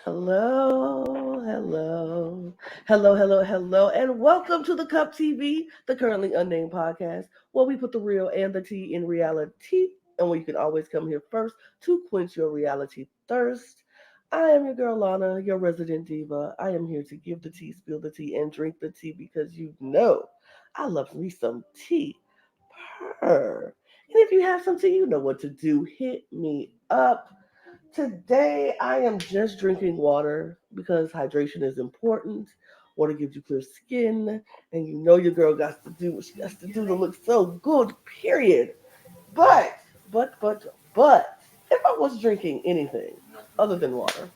Hello, hello, and welcome to the Cup TV, the Currently Unnamed Podcast, where we put the real and the tea in reality, and where you can always come here first to quench your reality thirst. I am your girl Lana, your resident diva. I am here to give the tea, spill the tea, and drink the tea because you know I love me some tea. Purr. And if you have some tea, you know what to do. Hit me up. Today, I am just drinking water because hydration is important. Water gives you clear skin, and you know your girl got to do what she got to do to look so good, period. But, but, if I was drinking anything other than water,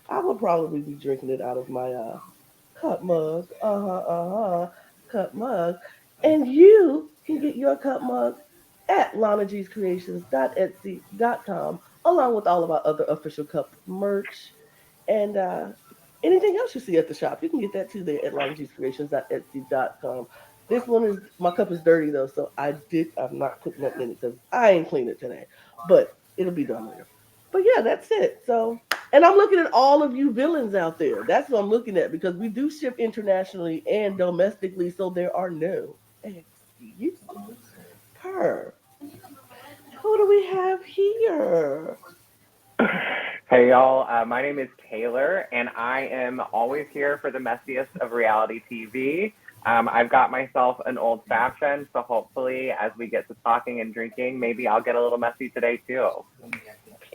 I would probably be drinking it out of my cup mug. Cup mug. And you can get your cup mug at lanagscreations.etsy.com, along with all of our other official cup merch. And anything else you see at the shop, you can get that too there at lanagscreations.etsy.com. This one is, my cup is dirty though, so I'm not putting nothing in it because I ain't cleaned it today. But it'll be done later. But yeah, that's it. So, and I'm looking at all of you villains out there. That's what I'm looking at because we do ship internationally and domestically, so there are no excuses. Per. Who do we have here? Hey y'all, my name is Taylor, and I am always here for the messiest of reality TV. I've got myself an old fashioned, so hopefully, as we get to talking and drinking, maybe I'll get a little messy today too.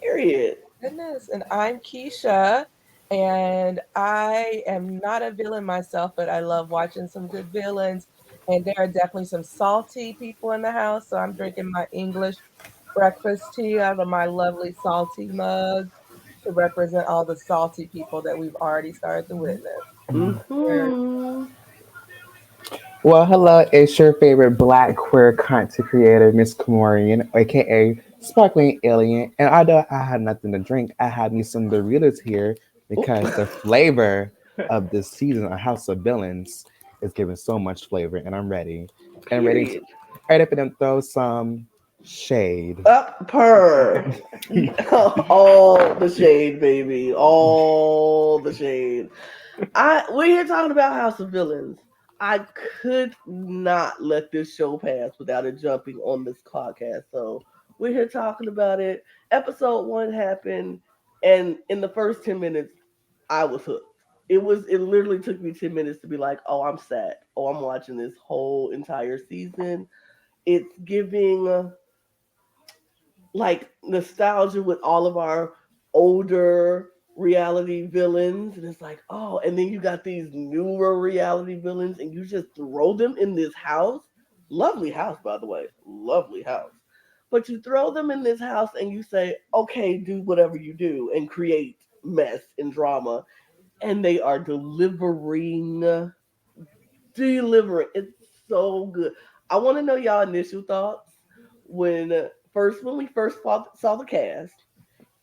Period. Goodness. And I'm Kisha, and I am not a villain myself, but I love watching some good villains. And there are definitely some salty people in the house, so I'm drinking my English breakfast tea out of my lovely salty mug to represent all the salty people that we've already started to witness. Cheers. Mm-hmm. Well, hello, it's your favorite black queer content creator, Miss KaMorian, aka Sparkling Alien. And although I had nothing to drink, I had me some Doritos here because the flavor of this season of House of Villains is giving so much flavor, and I'm ready. And Period. ready for them to throw some shade. Up per. All the shade, baby. All the shade. We're here talking about House of Villains. I could not let this show pass without it jumping on this podcast. So we're here talking about it. Episode one happened, and in the first 10 minutes, I was hooked. It literally took me 10 minutes to be like, oh, I'm sad. Oh, I'm watching this whole entire season. It's giving like nostalgia with all of our older reality villains, and it's like, oh, and then you got these newer reality villains and you just throw them in this house. Lovely house, by the way. Lovely house. But you throw them in this house and you say, okay, do whatever you do and create mess and drama, and they are delivering. It's so good. I want to know y'all initial thoughts when we first saw the cast,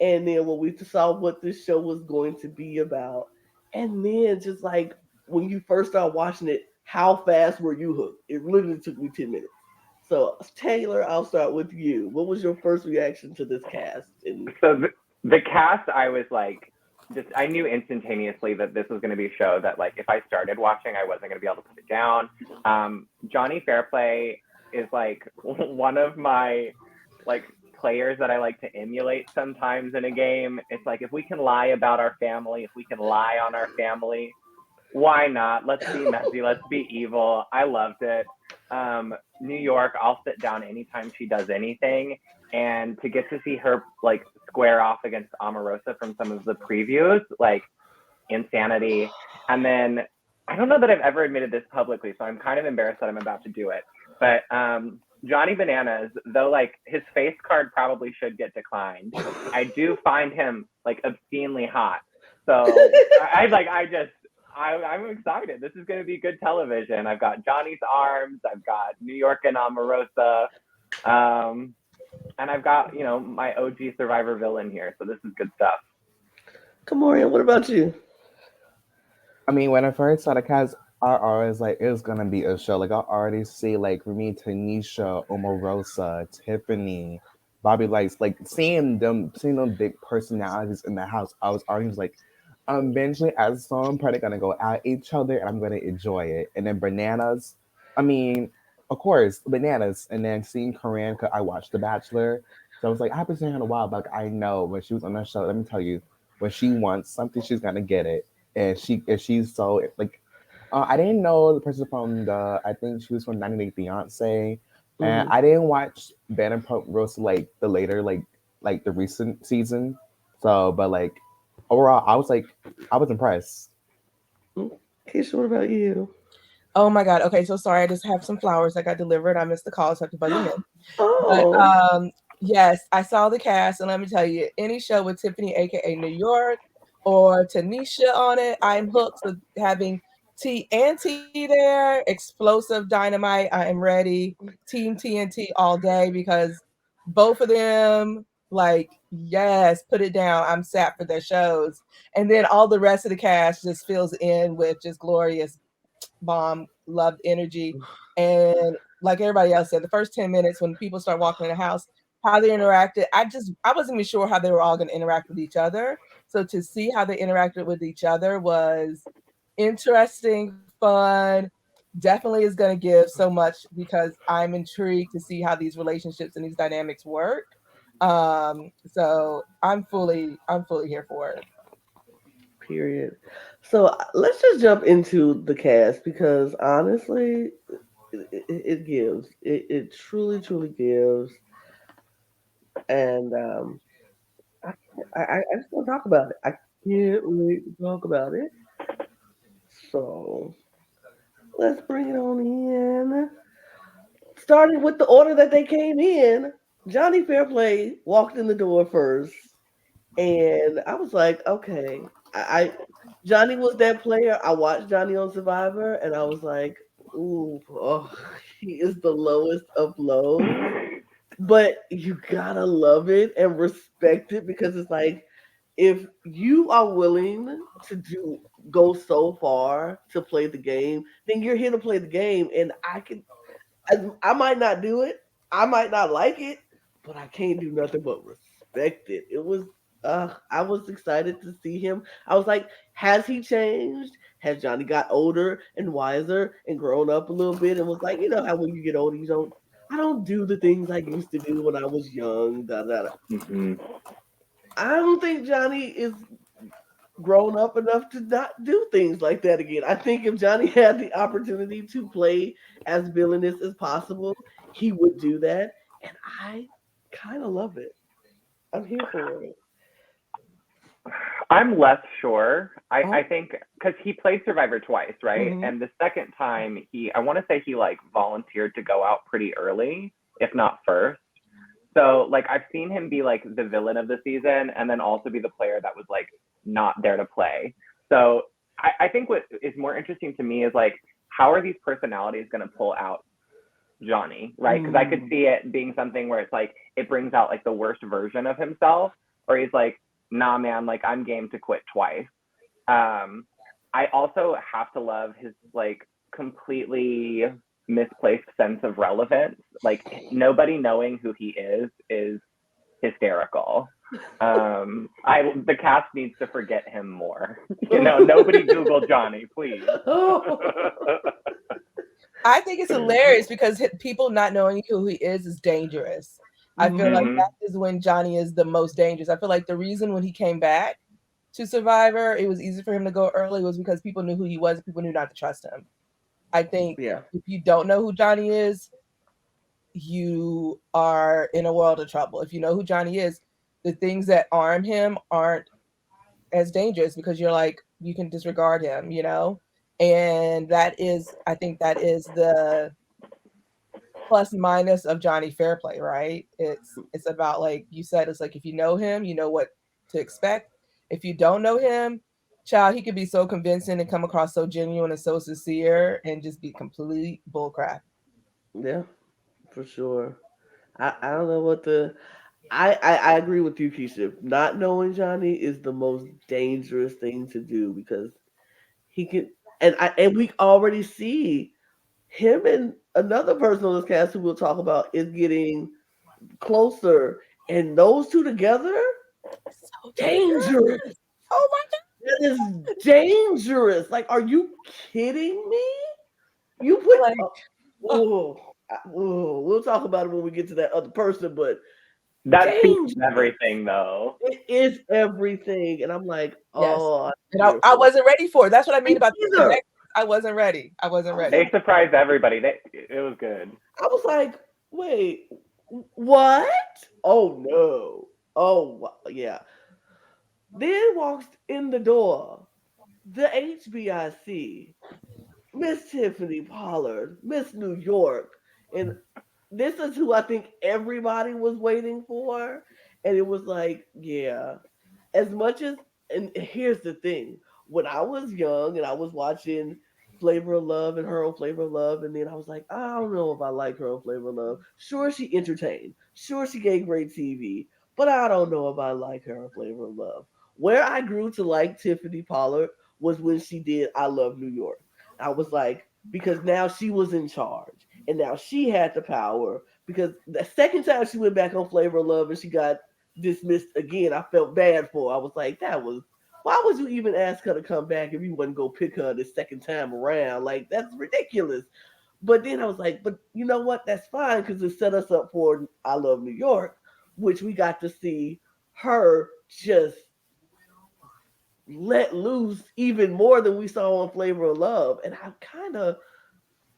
and then when we saw what this show was going to be about, and then just like when you first started watching it, how fast were you hooked? It literally took me 10 minutes. So Taylor, I'll start with you. What was your first reaction to this cast? And So the cast, I was like, I knew instantaneously that this was going to be a show that, like, if I started watching, I wasn't going to be able to put it down. Johnny Fairplay is like one of my like players that I like to emulate sometimes in a game. It's like, if we can lie about our family, if we can lie on our family, why not? Let's be messy. Let's be evil. I loved it. New York, I'll sit down anytime she does anything. And to get to see her like square off against Omarosa from some of the previews, like insanity. And then I don't know that I've ever admitted this publicly, so I'm kind of embarrassed that I'm about to do it. But Johnny Bananas, though, like his face card probably should get declined, I do find him like obscenely hot. So I'm excited. This is going to be good television. I've got Johnny's arms. I've got New York and Omarosa. And I've got, my OG Survivor villain here. So this is good stuff. KaMorian, what about you? I mean, when I first saw the cast, I always like it was gonna be a show. Like I already see like for me, Tanisha, Omarosa, Tiffany, Bobby Lights, like seeing them big personalities in the house. I was already like, Eventually, as some probably gonna go at each other, and I'm gonna enjoy it. And then bananas. I mean, of course, bananas. And then seeing Korean, cause I watched The Bachelor, so I was like, I haven't seen her in a while, but like, I know when she was on that show. Let me tell you, when she wants something, she's gonna get it. And she's so like, I didn't know the person from the. I think she was from 90 Day Fiance, and Mhm. I didn't watch Vanderpump Rules like the later like the recent season. So, but like overall, I was impressed. Mm. Keisha, what about you? Oh my God. Okay, so sorry. I just have some flowers that got delivered. I missed the call, so I have to buzz them in. But Oh. yes, I saw the cast, and let me tell you, any show with Tiffany, aka New York, or Tanisha on it, I'm hooked. So having T and T there, explosive dynamite. I am ready. Team TNT all day because both of them, like, yes, put it down. I'm sat for their shows, and then all the rest of the cast just fills in with just glorious bomb, loved energy. And like everybody else said, the first 10 minutes when people start walking in the house, how they interacted, I wasn't even sure how they were all going to interact with each other. So to see how they interacted with each other was interesting, fun. Definitely is going to give so much because I'm intrigued to see how these relationships and these dynamics work. So I'm fully here for it. Period. So let's just jump into the cast because honestly, it gives. It truly, truly gives. And I just want to talk about it. I can't wait to talk about it. So let's bring it on in. Starting with the order that they came in, Johnny Fairplay walked in the door first, and I was like, okay, I Johnny was that player. I watched Johnny on Survivor, and I was like, ooh, oh, he is the lowest of lows. But you gotta love it and respect it because it's like if you are willing to go so far to play the game, then you're here to play the game. And I might not do it, I might not like it, but I can't do nothing but respect it. It was I was excited to see him. I was like, has he changed? Has Johnny got older and wiser and grown up a little bit and was like, you know how when you get older, I don't do the things I used to do when I was young. Da, da, da. Mhm. I don't think Johnny is grown up enough to not do things like that again. I think if Johnny had the opportunity to play as villainous as possible, he would do that. And I kind of love it. I'm here for it. I'm less sure. I Oh, think because he played Survivor twice, right? mm-hmm. And the second time, I want to say he like volunteered to go out pretty early, if not first. So like I've seen him be like the villain of the season, and then also be the player that was like not there to play. So I think what is more interesting to me is like how are these personalities going to pull out Johnny, right? Because I could Mm. see it being something where it's like it brings out like the worst version of himself, or he's like, nah, man, like I'm game to quit twice. Um, I also have to love his like completely misplaced sense of relevance. Like nobody knowing who he is hysterical. The cast needs to forget him more. Nobody Google Johnny, please. Oh. I think it's hilarious because people not knowing who he is dangerous. I feel like Mm-hmm. Mm-hmm. that is when Johnny is the most dangerous. I feel like the reason when he came back to Survivor, it was easy for him to go early was because people knew who he was. People knew not to trust him. I think Yeah. if you don't know who Johnny is, you are in a world of trouble. If you know who Johnny is, the things that arm him aren't as dangerous because you're like, you can disregard him, you know? And I think that is the plus minus of Johnny Fairplay, right? It's about like you said, it's like if you know him, you know what to expect. If you don't know him, child, he could be so convincing and come across so genuine and so sincere and just be complete bullcrap. Yeah, for sure. I don't know what the I agree with you, Keisha. Not knowing Johnny is the most dangerous thing to do because he can and we already see him and another person on this cast who we'll talk about is getting closer, and those two together, So dangerous. dangerous. Oh my god. That is dangerous. Like, are you kidding me? You put Like, we'll talk about it when we get to that other person, but That speaks to dangerous. everything, though. It is everything. And I'm like, yes. oh, I'm And here I for it. wasn't ready for it. That's what I mean Me about the either. connect. I wasn't ready. I wasn't ready. They surprised everybody. It was good. I was like, wait, what? Oh no. Yeah. Then walks in the door the HBIC, Miss Tiffany Pollard, Miss New York. And this is who I think everybody was waiting for. And it was like, yeah, as much as, and here's the thing, when I was young and I was watching Flavor of Love and her on Flavor of Love, and then I was like, I don't know if I like her on Flavor of Love. Sure, she entertained. Sure, she gave great TV, but I don't know if I like her on Flavor of Love. Where I grew to like Tiffany Pollard was when she did I Love New York. I was like, because now she was in charge and now she had the power. Because the second time she went back on Flavor of Love and she got dismissed again, I felt bad for her. I was like, that was, why would you even ask her to come back if you wouldn't go pick her the second time around? Like, that's ridiculous. But then I was like, but you know what? That's fine because it set us up for I Love New York, which we got to see her just let loose even more than we saw on Flavor of Love. And I kind of,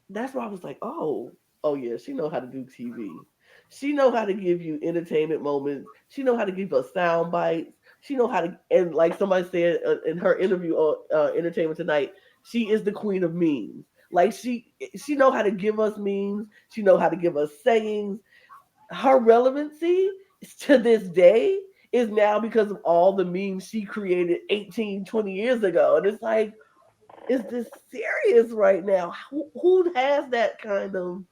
that's why I was like, oh yeah, she know how to do TV. She know how to give you entertainment moments. She know how to give us sound bites. She know how to, and like somebody said in her interview on Entertainment Tonight, she is the queen of memes. Like she know how to give us memes. She know how to give us sayings. Her relevancy to this day is now because of all the memes she created 18, 20 years ago. And it's like, is this serious right now? Who has that kind of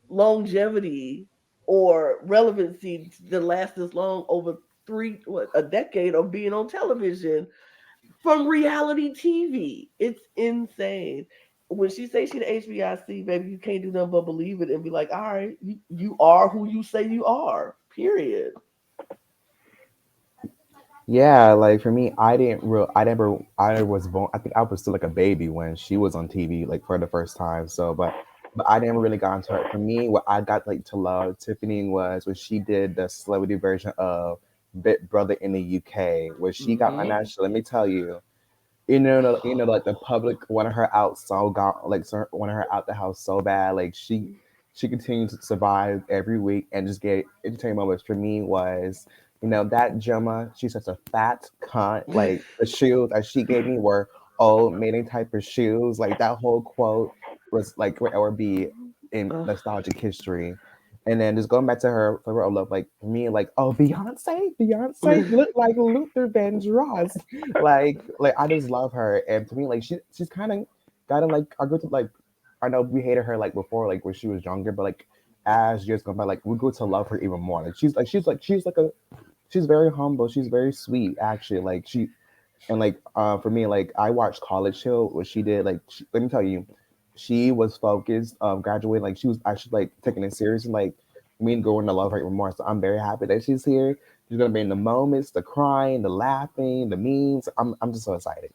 longevity or relevancy to last this long over a decade of being on television from reality TV? It's insane. When she says she the HBIC, baby, you can't do nothing but believe it and be like, all right, you are who you say you are. Period. Yeah, like for me, I never, I was born, I think I was still like a baby when she was on TV, like for the first time. So, but I never really got into it. For me, what I got like to love Tiffany was when she did the celebrity version of Big Brother in the UK, where she got my Mm-hmm. national. Let me tell you, like the public wanted her out so got like so, wanted her out the house so bad. Like she continued to survive every week and just get entertainment moments. For me was that Gemma. She's such a fat cunt. Like the shoes that she gave me were old maiden type of shoes. Like that whole quote was like or be in Uh, nostalgic history. And then just going back to her flavor of love, like for me, like Beyonce looked like Luther Vandross. Like I just love her, and to me, like she's kind of gotten like I go to like I know we hated her like before, like when she was younger, but like as years go by, like we go to love her even more. Like she's very humble, she's very sweet actually. Like she and like for me, like I watched College Hill, what she did. Like let me tell you, she was focused, graduating. Like she was actually like taking it serious, and like me and going to love her even more. So I'm very happy that she's here. She's gonna be in the moments, the crying, the laughing, the memes. I'm just so excited.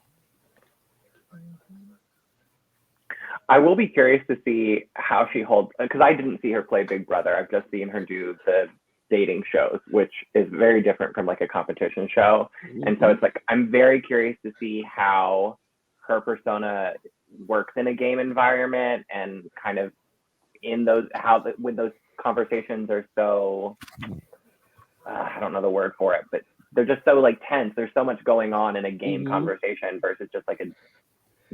I will be curious to see how she holds, because I didn't see her play Big Brother. I've just seen her do the dating shows, which is very different from like a competition show. And so mhm. it's like I'm very curious to see how her persona works in a game environment and kind of in those when those conversations are so I don't know the word for it, but they're just so like tense. There's so much going on in a game Mhm. conversation versus just like a.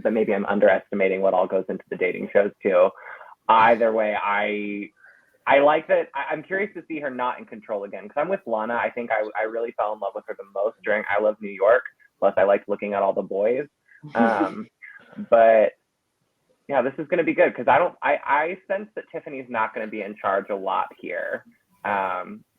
But maybe I'm underestimating what all goes into the dating shows too. Either way, I like that. I'm curious to see her not in control again because I'm with Lana. I think I really fell in love with her the most during I Love New York. Plus, I liked looking at all the boys. Um, but yeah, this is going to be good because I sense that Tiffany's not going to be in charge a lot here.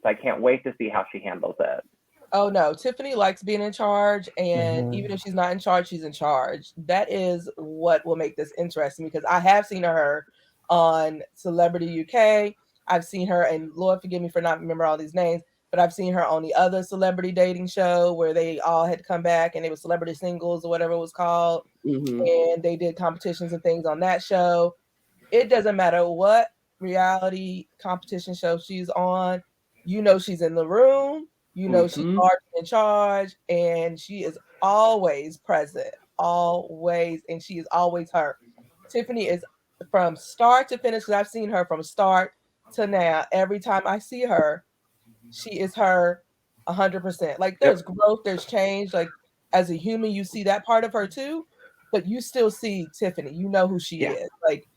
So I can't wait to see how she handles it. Oh no, Tiffany likes being in charge, and even Hmm. if she's not in charge, she's in charge. That is what will make this interesting because I have seen her on Celebrity UK. I've seen her, and Lord forgive me for not remember all these names. but I've seen her on the other celebrity dating show where they all had to come back and it was celebrity singles or whatever it was called. And they did competitions and things on that show. It doesn't matter what reality competition show she's on, she's in the room, she's large in charge, and she is always present, always, and she is always her. Tiffany is from start to finish, because I've seen her from start to now. Every time I see her, she is her 100%. Like there's growth, there's change. Like as a human, you see that part of her too, but you still see Tiffany. You know who she is. Like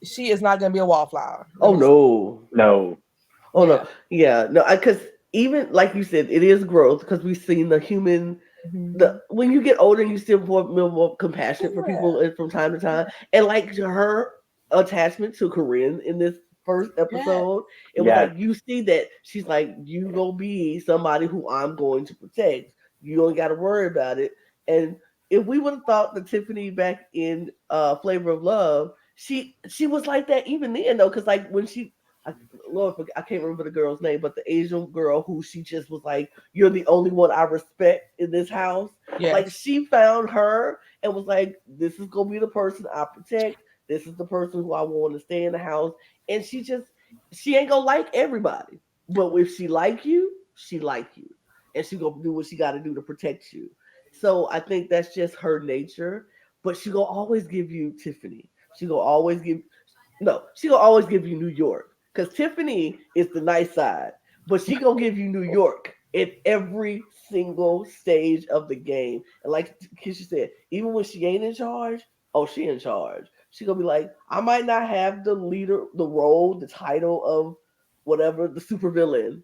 she is not going to be a wallflower. Oh no, no. Oh no, yeah, no, because even like you said, it is growth because we've seen the human. The when you get older, you still more compassionate for people from time to time, and like her attachment to Corinne in this first episode, it was like you see that she's like, you gonna be somebody who I'm going to protect. You don't got to worry about it. And if we would have thought that Tiffany back in Flavor of Love, she was like that even then though, because like when Lord, I can't remember the girl's name, but the Asian girl who she just was like, "You're the only one I respect in this house." Yes. Like she found her and was like, "This is gonna be the person I protect. This is the person who I want to stay in the house." And she ain't gonna like everybody, but if she like you, and she gonna do what she got to do to protect you. So I think that's just her nature. But she gonna always give you Tiffany. She gonna always give you New York. Because Tiffany is the nice side, but she gonna give you New York in every single stage of the game. And like Kisha said, even when she ain't in charge, she in charge. She gonna be like, I might not have the leader, the role, the title of whatever, the supervillain,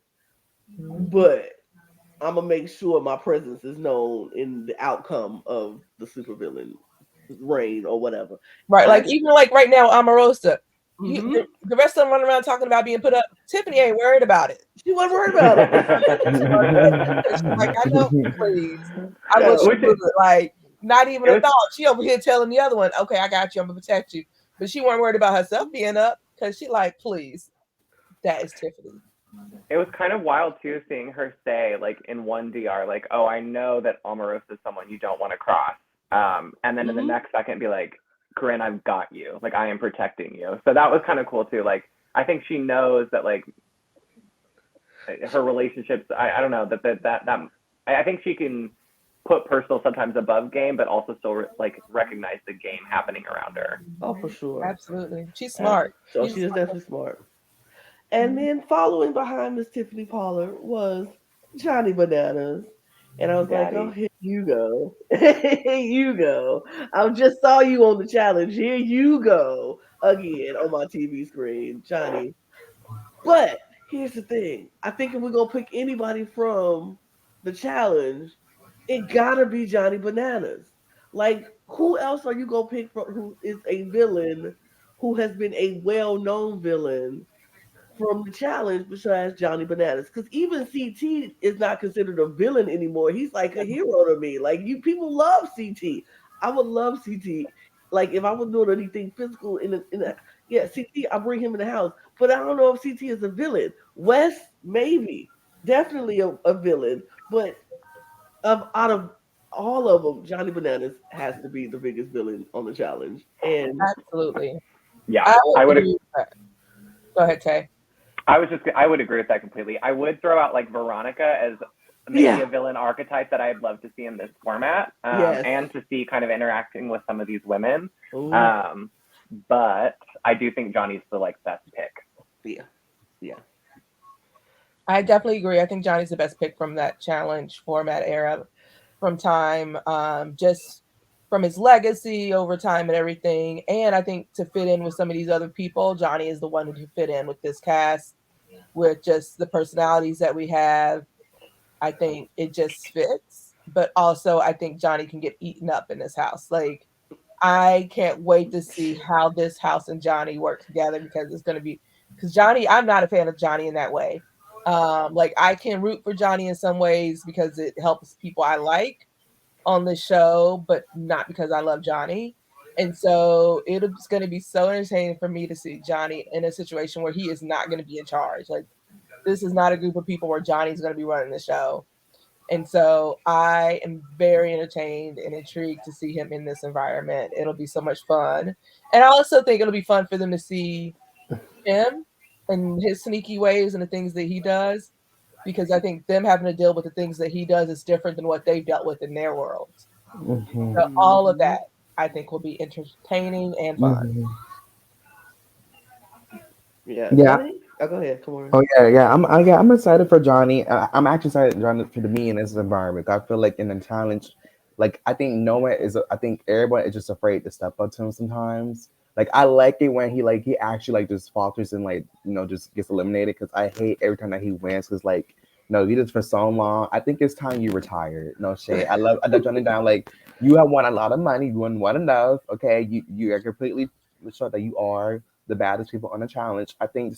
but I'm gonna make sure my presence is known in the outcome of the supervillain reign or whatever. Right, like even like right now, Omarosa. The rest of them running around talking about being put up. Tiffany ain't worried about it. She wasn't worried about it. She's like, I know, please. I wish she would. Like, not even a thought. She over here telling the other one, okay, I got you. I'm going to protect you. But she wasn't worried about herself being up because she like, please. That is Tiffany. It was kind of wild, too, seeing her say, like, in one DR, like, oh, I know that Omarosa is someone you don't want to cross. And then in the next second be like, Corinne, I've got you. Like, I am protecting you. So that was kind of cool, too. Like, I think she knows that, like, her relationships, I don't know, that I think she can put personal sometimes above game, but also still, like, recognize the game happening around her. Oh, for sure. Absolutely. She's smart. So she is definitely smart. And then following behind Miss Tiffany Pollard was Johnny Bananas. And I was like, oh, here you go. Here you go. I just saw you on the challenge. Here you go. Again on my TV screen, Johnny. But here's the thing. I think if we're going to pick anybody from the challenge, it got to be Johnny Bananas. Like, who else are you going to pick from who is a villain who has been a well-known villain from the challenge besides Johnny Bananas? Because even CT is not considered a villain anymore. He's like a hero to me. Like, people love CT. I would love CT. Like, if I was doing anything physical CT, I bring him in the house. But I don't know if CT is a villain. Wes, maybe, definitely a villain. But out of all of them, Johnny Bananas has to be the biggest villain on the challenge. And absolutely, yeah, I would agree. Go ahead, Tay. I would agree with that completely. I would throw out like Veronica as maybe a villain archetype that I'd love to see in this format, and to see kind of interacting with some of these women. But I do think Johnny's the like best pick. Yeah. I definitely agree. I think Johnny's the best pick from that challenge format era, from time, just from his legacy over time and everything. And I think to fit in with some of these other people, Johnny is the one who fit in with this cast, with just the personalities that we have. I think it just fits. But also, I think Johnny can get eaten up in this house. Like, I can't wait to see how this house and Johnny work together, because it's going to be, because Johnny, I'm not a fan of Johnny in that way. Like, I can root for Johnny in some ways because it helps people I like on the show, but not because I love Johnny. And so it's going to be so entertaining for me to see Johnny in a situation where he is not going to be in charge. Like, this is not a group of people where Johnny's going to be running the show. And so I am very entertained and intrigued to see him in this environment. It'll be so much fun. And I also think it'll be fun for them to see him and his sneaky ways and the things that he does, because I think them having to deal with the things that he does is different than what they've dealt with in their worlds. Mm-hmm. So all of that I think will be entertaining and fun. Mm-hmm. Yeah. Yeah. Johnny? Oh, go ahead. Come on. Oh yeah. I'm excited for Johnny. I'm actually excited for Johnny to be in this environment. I feel like in the challenge, like I think no one is. I think everyone is just afraid to step up to him sometimes. Like I like it when he actually like just falters and like just gets eliminated, because I hate every time that he wins, because like he did this for so long. I think it's time you retire. No shade. I love Johnny Down. Like you have won a lot of money. You won enough. Okay, you are completely sure that you are the baddest people on the challenge. I think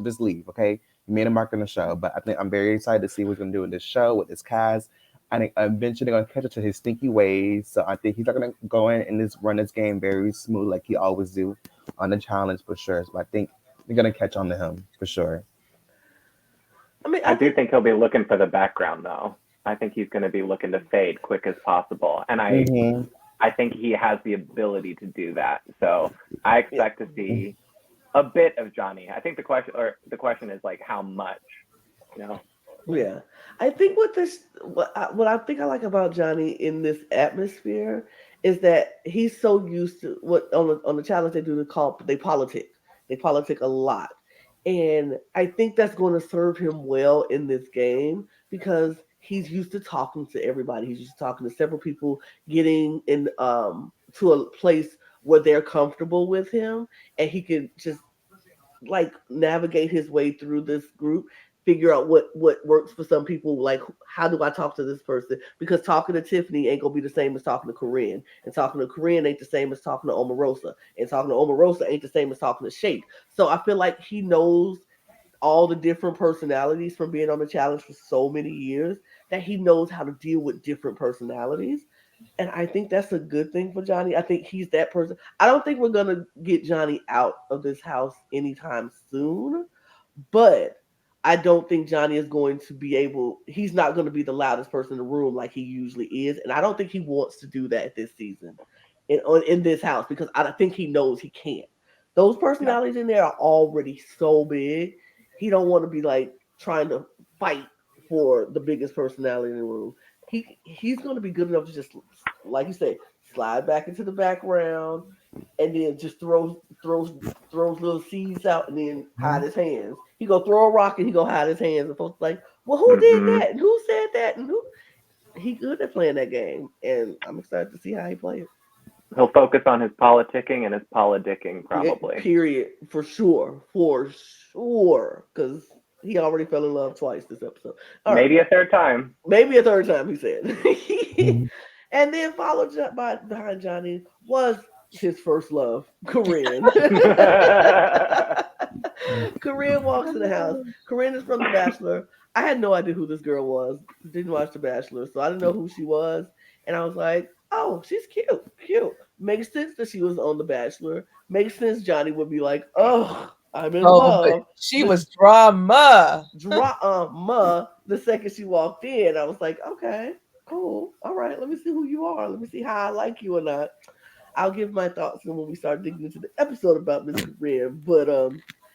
just leave, okay? You made a mark on the show, but I think I'm very excited to see what he's gonna do in this show with this cast. I think eventually gonna catch up to his stinky ways. So I think he's not gonna go in and just run this game very smooth like he always do on the challenge for sure. So I think they're gonna catch on to him for sure. I mean, I do think he'll be looking for the background though. I think he's going to be looking to fade quick as possible, and I think he has the ability to do that. So I expect to see a bit of Johnny. I think the question is like how much, Yeah, I think what I think I like about Johnny in this atmosphere is that he's so used to what on the challenge they do they politic a lot, and I think that's going to serve him well in this game because he's used to talking to everybody. He's used to talking to several people, getting in to a place where they're comfortable with him, and he can just like navigate his way through this group, figure out what works for some people. Like, how do I talk to this person? Because talking to Tiffany ain't gonna be the same as talking to Corinne, and talking to Corinne ain't the same as talking to Omarosa, and talking to Omarosa ain't the same as talking to Shake. So I feel like he knows all the different personalities from being on the challenge for so many years, that he knows how to deal with different personalities. And I think that's a good thing for Johnny. I think he's that person. I don't think we're gonna get Johnny out of this house anytime soon, but I don't think Johnny is going to be able. He's not going to be the loudest person in the room like he usually is, and I don't think he wants to do that this season in this house, because I think he knows he can't. Those personalities in there are already so big. He don't want to be like trying to fight for the biggest personality in the room. He's going to be good enough to just, like you say, slide back into the background, and then just throws little seeds out, and then hide his hands. He go throw a rock and he go hide his hands, and folks like, well, who did that? And who said that? And who? He good at playing that game, and I'm excited to see how he plays. He'll focus on his politicking and his politicking probably. Period, for sure, because he already fell in love twice this episode. Maybe a third time. Maybe a third time, he said. And then followed behind Johnny was his first love, Corinne. Corinne walks in the house. Corinne is from The Bachelor. I had no idea who this girl was. Didn't watch The Bachelor, so I didn't know who she was. And I was like, oh, she's cute. Makes sense that she was on The Bachelor. Makes sense Johnny would be like, oh, I'm in love. She was drama. The second she walked in, I was like, okay, cool. All right, let me see who you are. Let me see how I like you or not. I'll give my thoughts when we start digging into the episode about Miss Corinne. But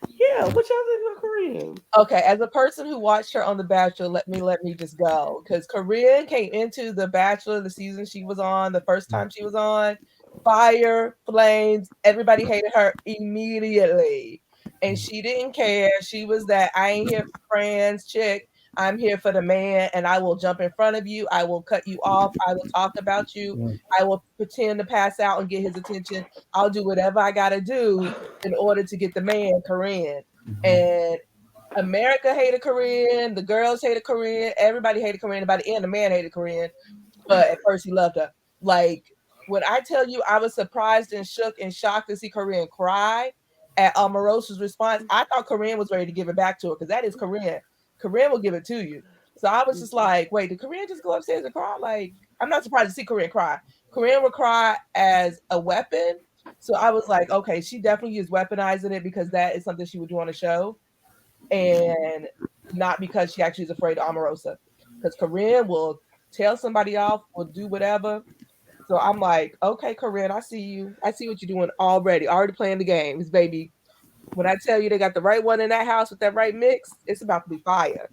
yeah, what y'all think about Corinne? Okay, as a person who watched her on The Bachelor, let me just go, because Corinne came into The Bachelor the season she was on, the first time she was on, fire, flames, everybody hated her immediately, and she didn't care. She was that I ain't here for friends chick. I'm here for the man, and I will jump in front of you. I will cut you off. I will talk about you. I will pretend to pass out and get his attention. I'll do whatever I got to do in order to get the man, Corinne. And America hated Corinne. The girls hated Corinne. Everybody hated Corinne. By the end, the man hated Corinne. But at first, he loved her. Like, when I tell you I was surprised and shook and shocked to see Corinne cry at Omarosa's response, I thought Corinne was ready to give it back to her, because that is Corinne. Corinne will give it to you. So I was just like, wait, did Corinne just go upstairs and cry? Like, I'm not surprised to see Corinne cry. Corinne will cry as a weapon. So I was like, okay, she definitely is weaponizing it, because that is something she would do on a show. And not because she actually is afraid of Omarosa. Because Corinne will tell somebody off, will do whatever. So I'm like, okay, Corinne, I see you. I see what you're doing already. Already playing the games, baby. When I tell you they got the right one in that house with that right mix, it's about to be fire.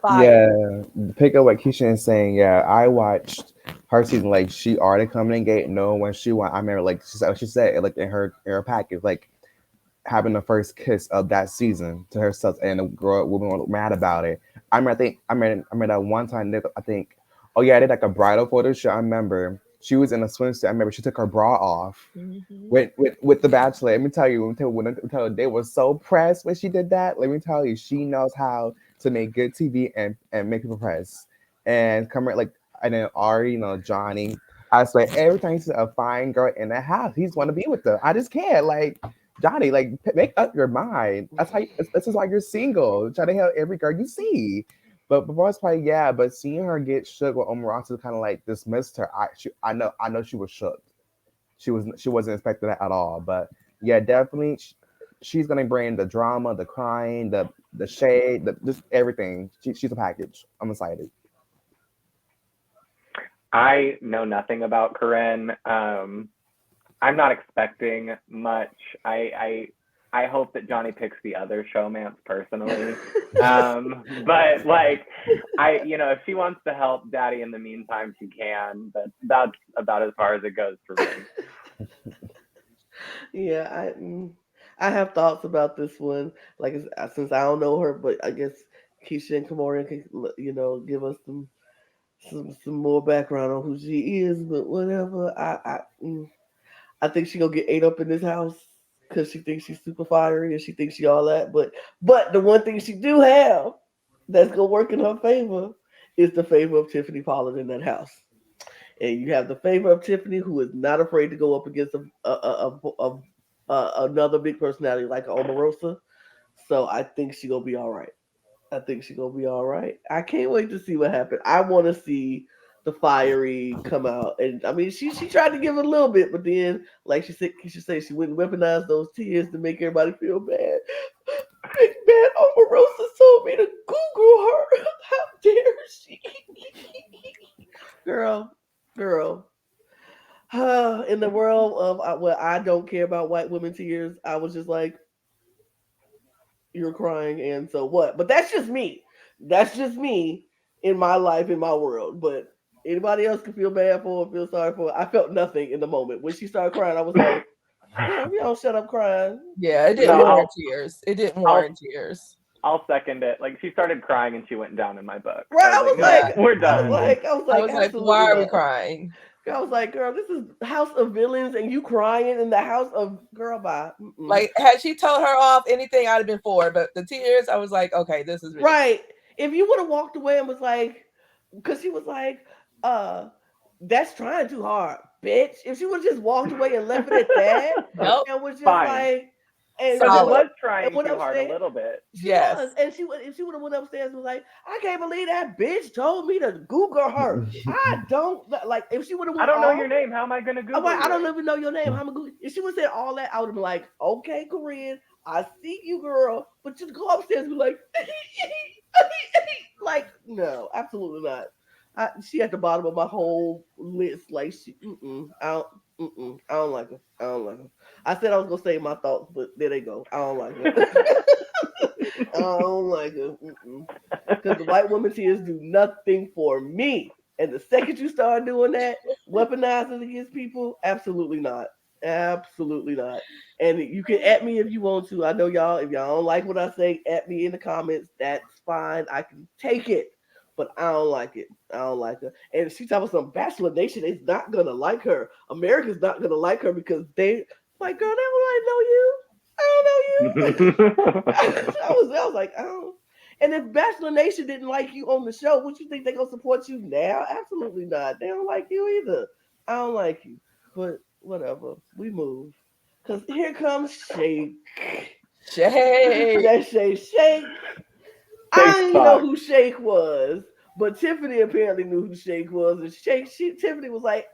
Fire. Yeah, pick up what Keisha is saying. Yeah, I watched her season. Like she already coming in gate, knowing when she want. I remember like she said like in her package like having the first kiss of that season to herself, and the girl women were mad about it. I remember. I remember that one time. I think. Oh yeah, I did like a bridal photo shoot. I remember she was in a swimsuit. I remember she took her bra off Mm-hmm. with the Bachelor. Let me tell you, they were so pressed when she did that. Let me tell you, she knows how to make good TV and make people press. And come like and then Ari, Johnny. I swear, every time you see a fine girl in the house, he's want to be with her. I just can't like. Johnny, like make up your mind. That's how. This is why you're single. Try to help every girl you see. But before it's probably yeah. But seeing her get shook when Omarosa kind of like dismissed her, I know she was shook. She wasn't expecting that at all. But yeah, definitely she's gonna bring the drama, the crying, the shade, just everything. She's a package. I'm excited. I know nothing about Corinne. I'm not expecting much. I hope that Johnny picks the other showmance personally. But like if she wants to help Daddy in the meantime, she can. But that's about as far as it goes for me. Yeah, I have thoughts about this one. Like, since I don't know her, but I guess Keisha and KaMorian can, give us some more background on who she is. But whatever, I think she gonna get ate up in this house because she thinks she's super fiery and she thinks she all that. But the one thing she do have that's gonna work in her favor is the favor of Tiffany Pollard in that house. And you have the favor of Tiffany, who is not afraid to go up against another big personality like Omarosa. So I think she gonna be all right. I think she gonna be all right. I can't wait to see what happens. I want to see the fiery come out, and I mean, she tried to give it a little bit, but then, like she should say, she wouldn't weaponize those tears to make everybody feel bad. Big bad Omarosa told me to Google her. How dare she? Girl, girl. In the world of I don't care about white women tears, I was just like, you're crying, and so what? But that's just me. That's just me in my life, in my world. But anybody else can feel bad for her, feel sorry for her. I felt nothing in the moment. When she started crying, I was like, girl, if you don't shut up crying. Yeah, it No, didn't warrant tears. It didn't I'll warrant tears. I'll second it. Like she started crying and she went down in my book. Right? I was like, no, Yeah. we're done. I I was like, was like, absolutely why are we not. crying? I was like, girl, this is House of Villains, and you crying in the house of girl. Bye. Mm-mm. Like, had she told her off anything, I'd have been for it. But the tears, I was like, okay, this is ridiculous. Right. If you would have walked away and was like, because she was like, uh, that's trying too hard, bitch. If she would have just walked away and left it at that, Nope. and was just Fine. like, and Because it Solid. was and trying went too hard a upstairs. little bit. She Yes. was, and if she would have went upstairs and was like, I can't believe that bitch told me to Google her. I don't like. If she would have I went don't know off, your name. How am I going to I'm Google like, I you? don't even know your name. I'm a Google. If she would have said all that, I would have been like, okay, Korean, I see you, girl. But you go upstairs and be like, like, no, absolutely not. She at the bottom of my whole list. Like, I don't like her. I don't like her. I said I was gonna say my thoughts, but there they go. I don't like her. I don't like her. Because the white woman tears do nothing for me. And the second you start doing that, weaponizing against people, absolutely not. Absolutely not. And you can at me if you want to. I know y'all, if y'all don't like what I say, at me in the comments. That's fine. I can take it. But I don't like it. I don't like her. And she talking about some Bachelor Nation is not gonna like her. America's not gonna like her because they like, girl, they don't really know you. I don't know you. I was like, oh. And if Bachelor Nation didn't like you on the show, would you think they're gonna support you now? Absolutely not. They don't like you either. I don't like you. But whatever. We move. Cause here comes Shake. Shade. That Shake. I Shake didn't even know sucks. who Shake was, but Tiffany apparently knew who Shake was, and Tiffany was like,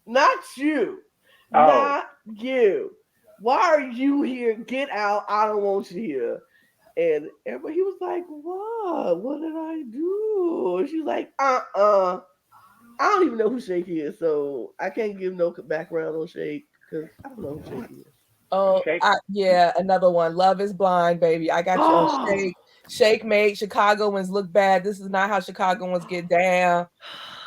not you, Oh, not you. Why are you here? Get out! I don't want you here. And everybody, he was like, "What? What did I do?" And she's like, I don't even know who Shake is, so I can't give no background on Shake because I don't know who Shake is. Oh, Shake. yeah, another one. Love is Blind, baby. I got you on Oh, Shake. Shake made Chicagoans look bad. This is not how Chicagoans get down,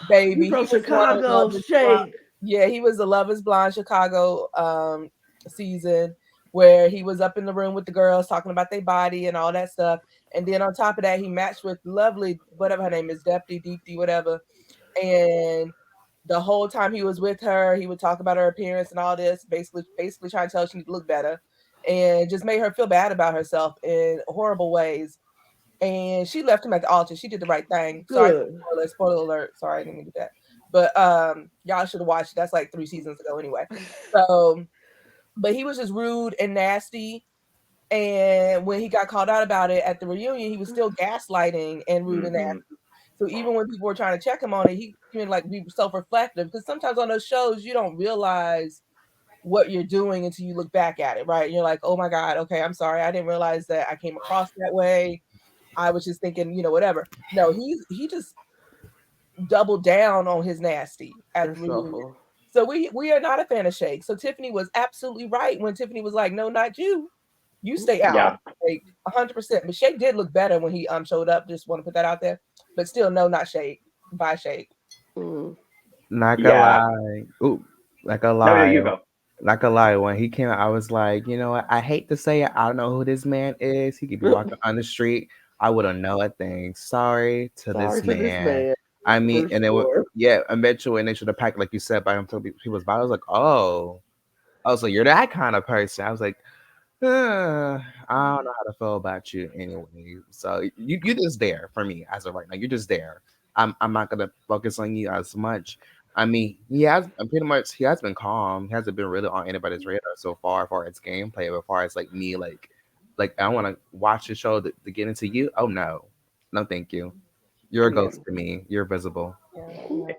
you baby. from He was one on Chicago, Love is Blind. Shake. Yeah, he was the Love is Blind Chicago season where he was up in the room with the girls talking about their body and all that stuff. And then on top of that, he matched with lovely, whatever her name is, Deepti, whatever. And the whole time he was with her, he would talk about her appearance and all this, basically trying to tell her she need to look better, and just made her feel bad about herself in horrible ways. And she left him at the altar. She did the right thing. Sorry, Good. spoiler alert. Sorry, I didn't mean to do that. But y'all should have watched it. That's like 3 seasons ago anyway. So, but he was just rude and nasty. And when he got called out about it at the reunion, he was still gaslighting and rude and nasty. So even when people were trying to check him on it, he even like be self-reflective, because sometimes on those shows you don't realize what you're doing until you look back at it, right? And you're like, oh my God, okay, I'm sorry, I didn't realize that I came across that way. I was just thinking, whatever. No, he just doubled down on his nasty at the That's reunion. awful. So we are not a fan of Shake. So Tiffany was absolutely right when Tiffany was like, no, not you. You stay out. Yeah. Like 100%. But Shake did look better when he showed up. Just want to put that out there. But still, no, not Shake. Bye, Shake. Mm. Not gonna Yeah. lie. Ooh, not gonna No, lie. you go. Not gonna lie. When he came out, I was like, you know what? I hate to say it. I don't know who this man is. He could be walking on the street. I wouldn't know a thing. Sorry to Sorry this to this man. man, I mean, for and then sure. yeah, eventually, and they should have packed like you said by him till he was by. I was like, oh, I was like, you're that kind of person. I was like, I don't know how to feel about you anyway. So you just there for me as of right now. You're just there. I'm not gonna focus on you as much. I mean, he has been calm. He hasn't been really on anybody's radar so far as gameplay, but as far as like me, like I want to watch the show to get into you. Oh no, no, thank you. You're a Yeah. ghost to me. You're visible. Yeah.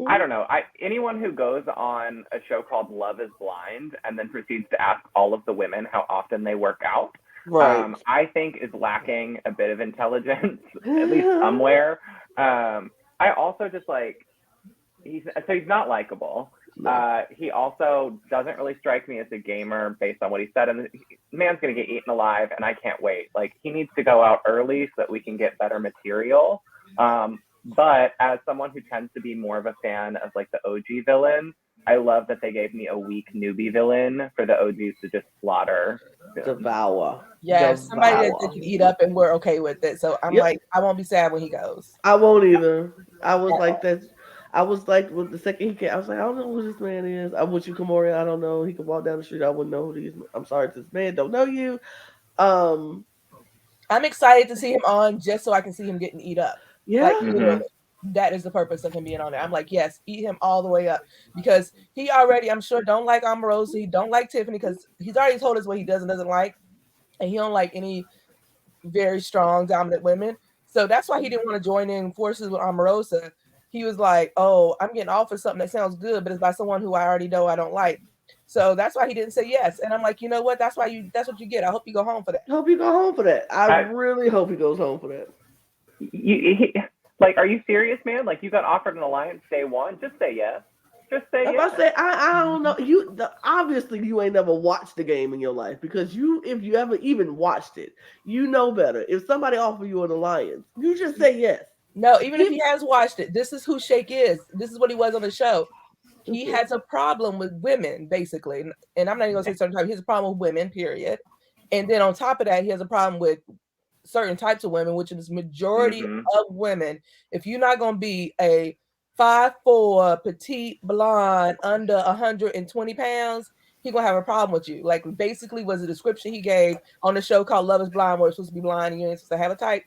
I don't know. Anyone who goes on a show called Love is Blind and then proceeds to ask all of the women how often they work out, Right. I think is lacking a bit of intelligence, at least somewhere. I also just like he's not likable. No. He also doesn't really strike me as a gamer based on what he said. And the man's gonna get eaten alive, and I can't wait. Like he needs to go out early so that we can get better material. But as someone who tends to be more of a fan of like the OG villain, I love that they gave me a weak newbie villain for the OGs to just slaughter. Devour. Yeah, somebody that they Devour. can eat up and we're okay with it. So I'm Yep. like, I won't be sad when he goes. I won't either. I was like that. I was like, with the second he came, I was like, I don't know who this man is. I'm with you, KaMorian. I don't know. He could walk down the street. I wouldn't know who these. I'm sorry, this man don't know you. Um, I'm excited to see him on just so I can see him getting eat up. yeah, Like literally, that is the purpose of him being on there. I'm like, yes, eat him all the way up, because he already, I'm sure, don't like Omarosa. He don't like Tiffany because he's already told us what he does and doesn't like, and he don't like any very strong, dominant women. So that's why he didn't want to join in forces with Omarosa. He was like, oh, I'm getting offered something that sounds good, but it's by someone who I already know I don't like. So that's why he didn't say yes. And I'm like, you know what? That's what you get. I hope you go home for that. hope you go home for that. I I, really hope he goes home for that. like, are you serious, man? Like, you got offered an alliance day one? Just say yes. Just say If yes. I say I don't know obviously you ain't never watched the game in your life, because if you ever even watched it, you know better. If somebody offer you an alliance, you just say yes. No, even if he has watched it, this is who Shake is. This is what he was on the show. He has a problem with women, basically. And I'm not even going to say certain types. He has a problem with women, period. And then on top of that, he has a problem with certain types of women, which is majority of women. If you're not going to be a 5'4", petite, blonde, under 120 pounds, he's going to have a problem with you. Like, basically was a description he gave on the show called Love is Blind, where it's supposed to be blind and you ain't supposed to have a type.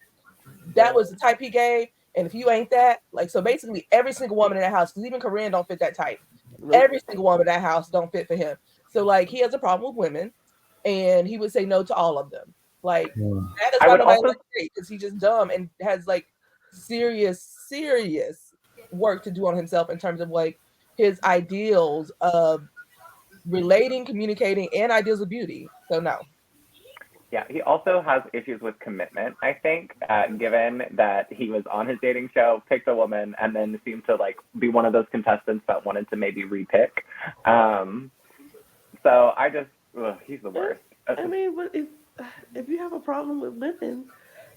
That was the type he gave. And if you ain't that, like, so basically every single woman in that house, because even Korean don't fit that type. Nope. Every single woman in that house don't fit for him. So like he has a problem with women, and he would say no to all of them. Like that is why nobody likes him, because he's just dumb and has like serious work to do on himself in terms of like his ideals of relating, communicating, and ideals of beauty. So no. Yeah, he also has issues with commitment, I think, given that he was on his dating show, picked a woman, and then seemed to like be one of those contestants that wanted to maybe repick. Um, so I just, he's the Yeah, worst. I mean, but if you have a problem with women,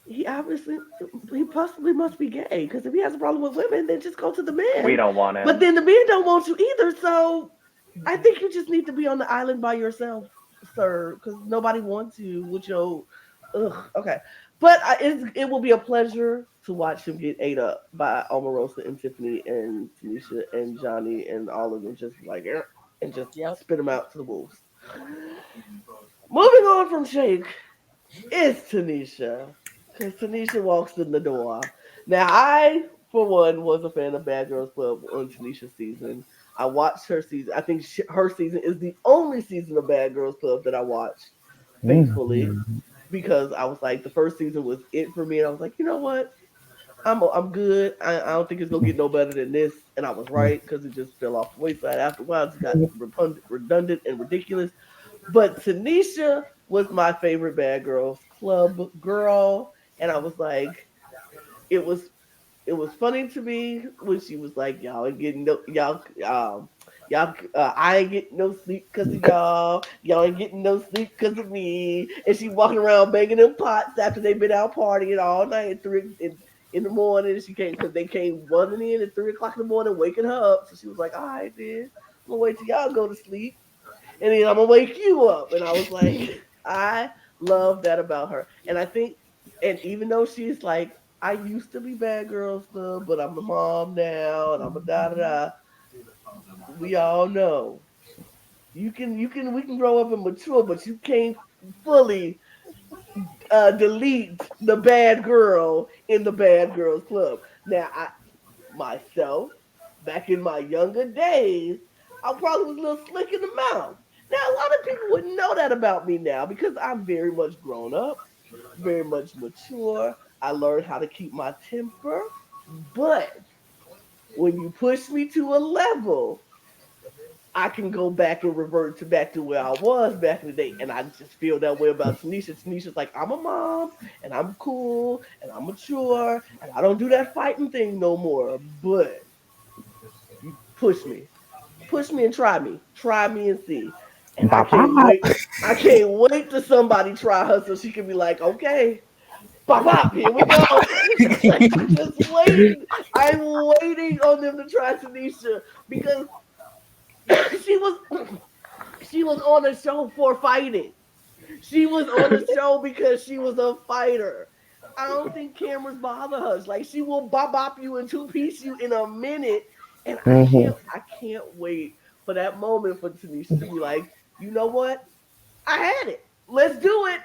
he obviously he possibly must be gay. Because if he has a problem with women, then just go to the We men. don't want But him. then the men don't want you either. So I think you just need to be on the island by yourself, sir, because nobody wants you with your. Ugh, okay, but it will be a pleasure to watch him get ate up by Omarosa and Tiffany and Tanisha and Johnny and all of them, just like and just Yep. spit him out to the wolves. Moving on from Shake is Tanisha, because Tanisha walks in the door. Now, I, for one, was a fan of Bad Girls Club on Tanisha's season. I watched her season. I think her season is the only season of Bad Girls Club that I watched faithfully, Mhm. because I was like, the first season was it for me, and I was like, you know what? I'm good. I don't think it's gonna get no better than this, and I was right because it just fell off the wayside after a while. It got redundant and ridiculous. But Tanisha was my favorite Bad Girls Club girl, and I was like, it was it was funny to me when she was like, "Y'all ain't getting no y'all I ain't getting no sleep because of y'all. Y'all ain't getting no sleep because of me." And she walking around banging them pots after they been out partying all night at in the morning. And she came because they came running in at 3 o'clock in the morning, waking her up. So she was like, "All right, then I'm gonna wait till y'all go to sleep, and then I'm gonna wake you up." And I was like, I love that about her. And I think, and even though she's like, I used to be Bad Girls Club, but I'm a mom now, and I'm a da da da. We all know we can grow up and mature, but you can't fully delete the bad girl in the Bad Girls Club. Now, I myself, back in my younger days, I probably was a little slick in the mouth. Now, a lot of people wouldn't know that about me now because I'm very much grown up, very much mature. I learned how to keep my temper. But when you push me to a level, I can go back and revert to back to where I was back in the day. And I just feel that way about Tanisha. Tanisha's like, I'm a mom and I'm cool and I'm mature and I don't do that fighting thing no more. But you push me and try me and see. And I Bop, can't bop. wait. I can't wait to somebody try her so she can be like, okay, pop pop, here we go. Like, I'm just waiting. I'm waiting on them to try Tanisha because she was she was on a show for fighting. She was on a show because she was a fighter. I don't think cameras bother her. Like, she will bop bop you and two piece you in a minute. And Mhm. I can't wait for that moment for Tanisha to be like, you know what? I had it. Let's do it.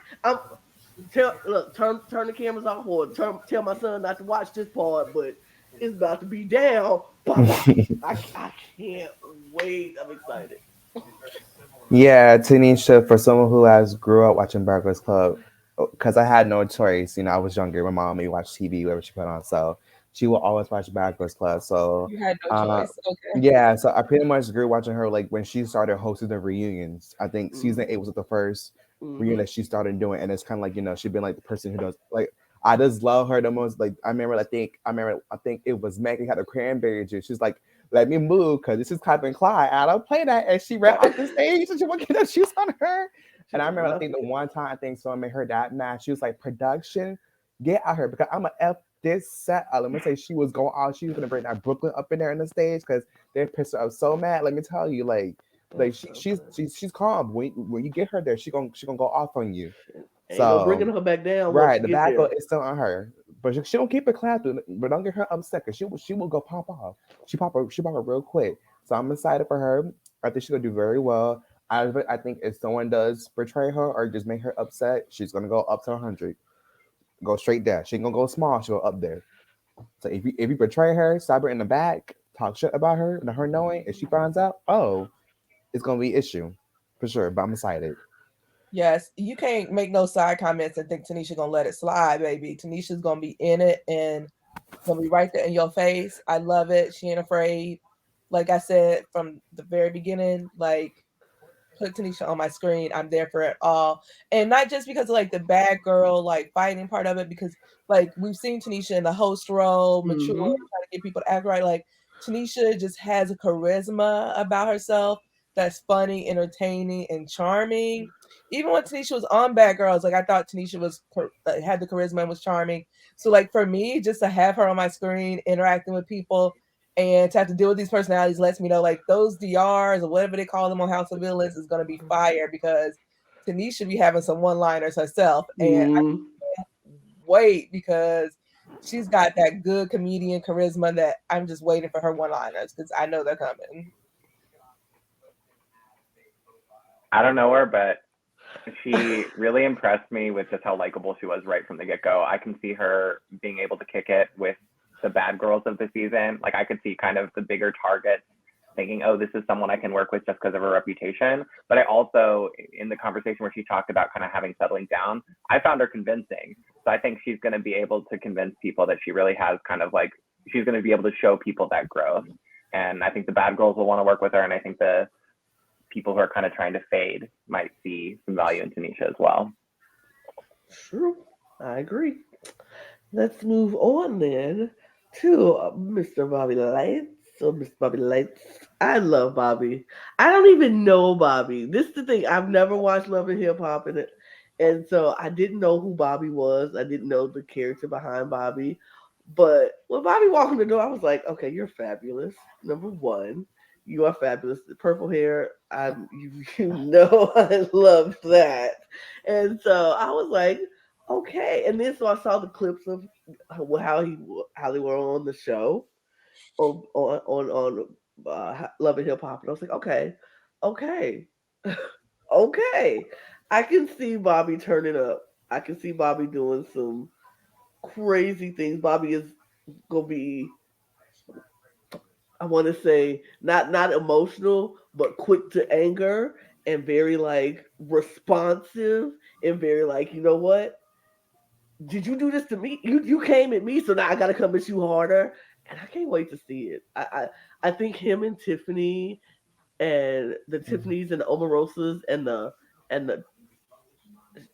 Turn the cameras off, or tell my son not to watch this part, but it's about to be down. Bop bop. I can't wait. I'm excited. Yeah, Tanisha, for someone who has grew up watching Breakfast Club, because I had no choice. I was younger. My mom made me watch TV, whatever she put on. So she will always watch Breakfast Club. So, You had no uh, choice. Okay. yeah, so I pretty much grew watching her like when she started hosting the reunions. I think season 8 Mm-hmm. was the first reunion Mm-hmm. that she started doing, and it's kind of like she's been like the person who does like. I just love her the most. Like I think it was Maggie had a cranberry juice. She's like, let me move because this is Captain Clyde. I don't play that. And she ran off the stage and she won't get the shoes on her. She And I was remember, I not think the forget. one time I think someone made her that mad. She was like, production, get out here because I'm going to F this set up. Let me say she was going out. She was going to bring that Brooklyn up in there on the stage because they pissed her up so mad. Let me tell you, That's she, so she's, funny. she's she's calm. When you get her there, she gonna go off on you. Ain't no bringing So her back down once right, you the get bad girl there. is still on her, but she don't keep it clapping. But don't get her upset because she will go pop off. She pop up real quick. So I'm excited for her. I think she's gonna do very well. I think if someone does betray her or just make her upset, she's gonna go up to 100. Go straight there. She ain't gonna go small. She'll go up there. So if you betray her, stab her in the back, talk shit about her, and her knowing, if she finds out, oh, it's gonna be an issue for sure. But I'm excited. Yes, you can't make no side comments and think Tanisha gonna let it slide, baby. Tanisha's gonna be in it and gonna be right there in your face. I love it. She ain't afraid. Like I said from the very beginning, like put Tanisha on my screen, I'm there for it all. And not just because of like the bad girl like fighting part of it, because like we've seen Tanisha in the host role, mature, Mm-hmm. trying to get people to act right. Like Tanisha just has a charisma about herself that's funny, entertaining, and charming. Even when Tanisha was on Bad Girls, like I thought Tanisha was had the charisma and was charming. So like for me, just to have her on my screen interacting with people and to have to deal with these personalities lets me know like those DRs or whatever they call them on House of Villains is going to be fire because Tanisha be having some one-liners herself, and I Mm-hmm. can't wait because she's got that good comedian charisma that I'm just waiting for her one-liners because I know they're coming. I don't know her, but she really impressed me with just how likable she was right from the get go. I can see her being able to kick it with the bad girls of the season. Like I could see kind of the bigger targets thinking, oh, this is someone I can work with just because of her reputation. But I also, in the conversation where she talked about kind of having settling down, I found her convincing. So I think she's going to be able to convince people that she really has kind of like, she's going to be able to show people that growth. And I think the bad girls will want to work with her. And I think the people who are kind of trying to fade might see some value in Tanisha as well. True. I agree. Let's move on then to Mr. Bobby Lights. So, Mr. Bobby Lights. I love Bobby. I don't even know Bobby. This is the thing. I've never watched Love and Hip Hop in it. And so I didn't know who Bobby was. I didn't know the character behind Bobby. But when Bobby walked in the door, I was like, okay, you're fabulous. Number one, you are fabulous. The purple hair, you know I love that. And so I was like, okay. And then so I saw the clips of how they were on the show on Love and Hip Hop, and I was like, okay, okay, okay. I can see Bobby turning up. I can see Bobby doing some crazy things. Bobby is gonna be, I want to say, not emotional, but quick to anger and very like responsive and very like, you know what? Did you do this to me? You came at me, so now I gotta come at you harder. And I can't wait to see it. I think him and Tiffany and the Tiffany's and the Omarosas and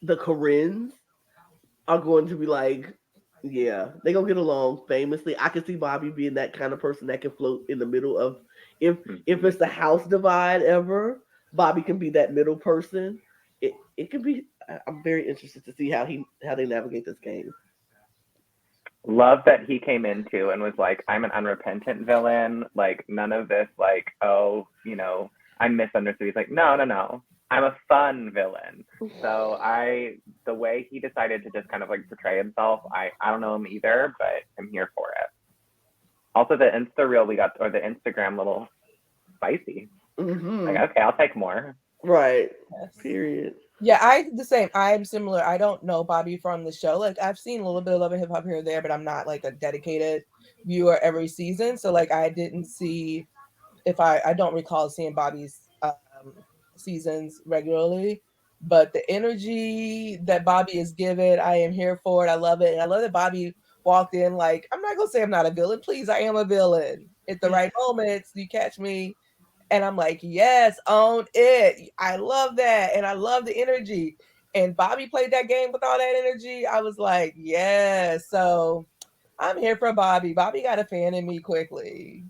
the Corinnes are going to be like, yeah, they gonna get along famously. I can see Bobby being that kind of person that can float in the middle of if Mm-hmm. it's the house divide ever, Bobby can be that middle person. It can be. I'm very interested to see how they navigate this game. Love that he came into and was like, I'm an unrepentant villain. Like, none of this, like, oh, I'm misunderstood. He's like, no, no, no. I'm a fun villain. So the way he decided to just kind of like portray himself, I don't know him either, but I'm here for it. Also, the Insta reel we got, or the Instagram little spicy. Like, Hmm. okay, I'll take more. Right. Yes. Period. Yeah, I the same. I'm similar. I don't know Bobby from the show. Like I've seen a little bit of Love and Hip Hop here or there, but I'm not like a dedicated viewer every season. So like I didn't see if I don't recall seeing Bobby's seasons regularly. But the energy that Bobby is given, I am here for it. I love it. And I love that Bobby walked in like, I'm not gonna say I'm not a villain. Please, I am a villain. At the right moments, you catch me and I'm like, yes, own it. I love that. And I love the energy. And Bobby played that game with all that energy. I was like, yes. So I'm here for Bobby. Bobby got a fan in me quickly.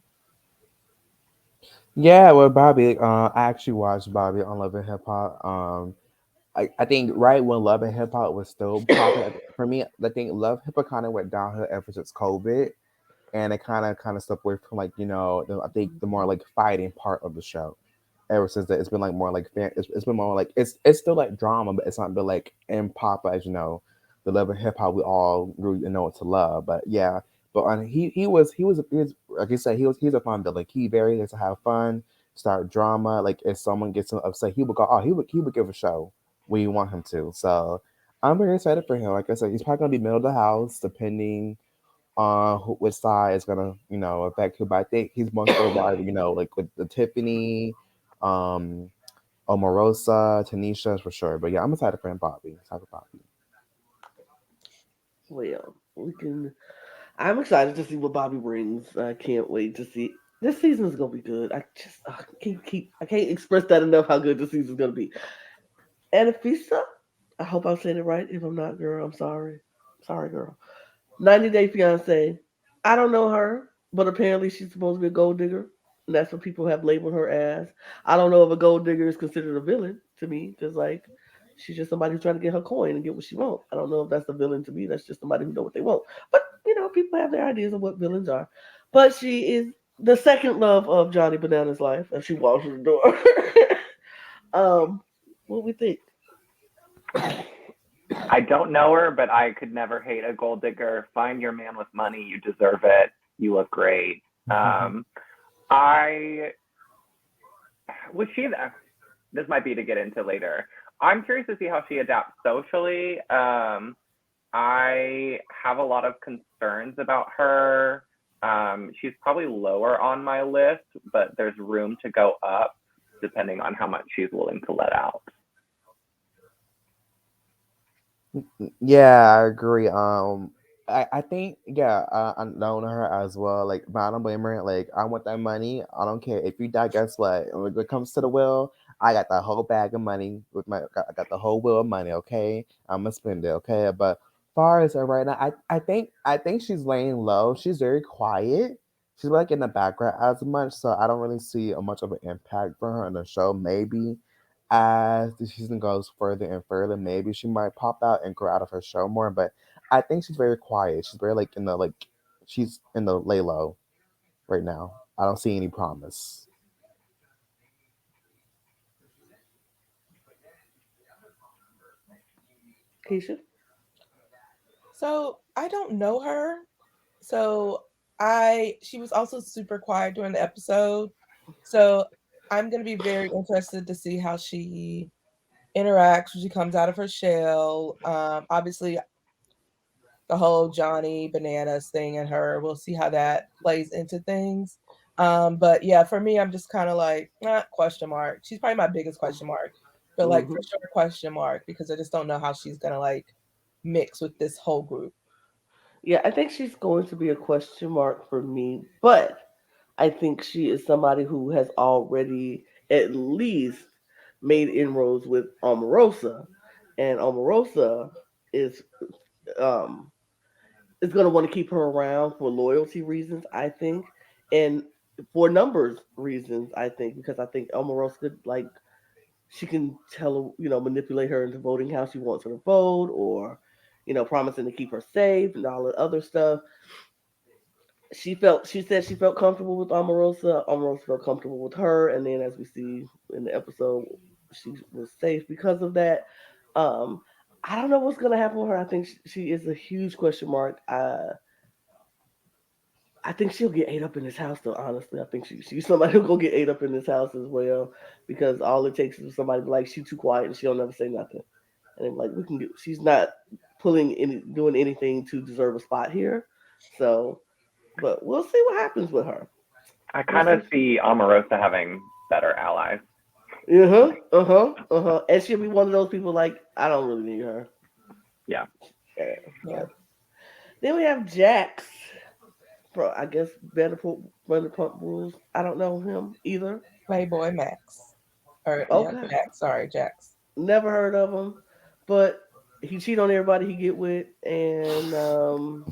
Yeah, well, Bobby, I actually watched Bobby on Love and Hip Hop. I think right when Love and Hip Hop was still popping for me, I think Love Hip Hop kind of went downhill ever since COVID, and it kind of stepped away from like I think the more like fighting part of the show. Ever since that, it's been like more like it's been more like it's still like drama, but it's not been like in pop as the Love and Hip Hop we all really know it to love. But yeah, but he was like I said he's a fun villain. He very likes to have fun, start drama. Like if someone gets him upset, he would go he would give a show when you want him to. So I'm very excited for him. Like I said, he's probably gonna be middle of the house depending which side is gonna affect who. But I think he's most gonna ride like with the Tiffany, um, Omarosa, Tanisha for sure. But yeah, I'm excited for him, Bobby. Excited for Bobby. Well, we can. I'm excited to see what Bobby brings. I can't wait to see. This season is gonna be good. I can't express that enough how good this season is gonna be. Anafisa, I hope I'm saying it right. If I'm not, girl, I'm sorry. Sorry, girl. 90 Day Fiance. I don't know her, but apparently she's supposed to be a gold digger. And that's what people have labeled her as. I don't know if a gold digger is considered a villain to me, because like she's just somebody who's trying to get her coin and get what she wants. I don't know if that's a villain to me. That's just somebody who know what they want. But people have their ideas of what villains are. But she is the second love of Johnny Banana's life as she walks through the door. What we think? I don't know her, but I could never hate a gold digger. Find your man with money. You deserve it. You look great. I was she. This might be to get into later. I'm curious to see how she adapts socially. I have a lot of concerns about her. She's probably lower on my list, but there's room to go up depending on how much she's willing to let out. Yeah, I agree. I think yeah, I known her as well. Like, but I don't blame her. Like, I want that money. I don't care if you die. Guess what? When it comes to the will, I got the whole bag of money with I got the whole will of money. Okay, I'm gonna spend it. Okay, but far as her right now, I think she's laying low. She's very quiet. She's like in the background as much, so I don't really see a much of an impact for her in the show. Maybe as the season goes further and further, maybe she might pop out and grow out of her show more. But I think she's very quiet. She's very she's in the lay low right now. I don't see any promise. Keisha? So I don't know her. So I she was also super quiet during the episode. So I'm gonna be very interested to see how she interacts when she comes out of her shell. Obviously, the whole Johnny Bananas thing and her, we'll see how that plays into things. But yeah, for me, I'm just kind of like, question mark. She's probably my biggest question mark, but like for Hmm. sure question mark because I just don't know how she's gonna like mix with this whole group. Yeah, I think she's going to be a question mark for me, but I think she is somebody who has already at least made inroads with Omarosa, and Omarosa is um is going to want to keep her around for loyalty reasons, I think, and for numbers reasons, I think, because I think Omarosa could like she can tell manipulate her into voting how she wants her to vote, or promising to keep her safe and all the other stuff. She said she felt comfortable with Omarosa. Omarosa felt comfortable with her, and then as we see in the episode, she was safe because of that. Um, I don't know what's gonna happen with her. I think she is a huge question mark. I think she'll get ate up in this house, though. Honestly, I think she's somebody who'll go get ate up in this house as well, because all it takes is somebody to be like she's too quiet and she'll never say nothing, and then like we can get she's not doing anything to deserve a spot here, so but we'll see what happens with her. I We'll kind of see. see Omarosa having better allies. Uh huh. Uh huh. Uh huh. And she'll be one of those people like I don't really need her. Yeah. Yeah. Yeah. But then we have Jax. Bro, I guess Vanderpump Rules. I don't know him either. Playboy Max. Or yeah, Okay. Jax. Sorry, Jax. Never heard of him, but he cheat on everybody he get with, and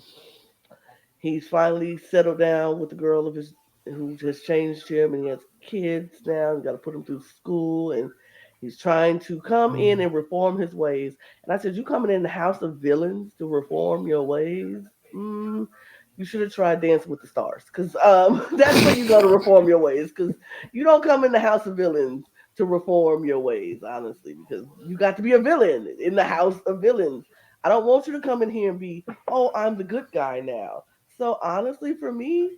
he's finally settled down with the girl of his who has changed him, and he has kids now. You got to put him through school, and he's trying to come in and reform his ways. And I said, "You coming in the house of villains to reform your ways? You should have tried Dancing with the Stars, because that's where you go to reform your ways. Because you don't come in the house of villains to reform your ways, honestly, because you got to be a villain in the house of villains. I don't want you to come in here and be, oh, I'm the good guy now. So honestly, for me,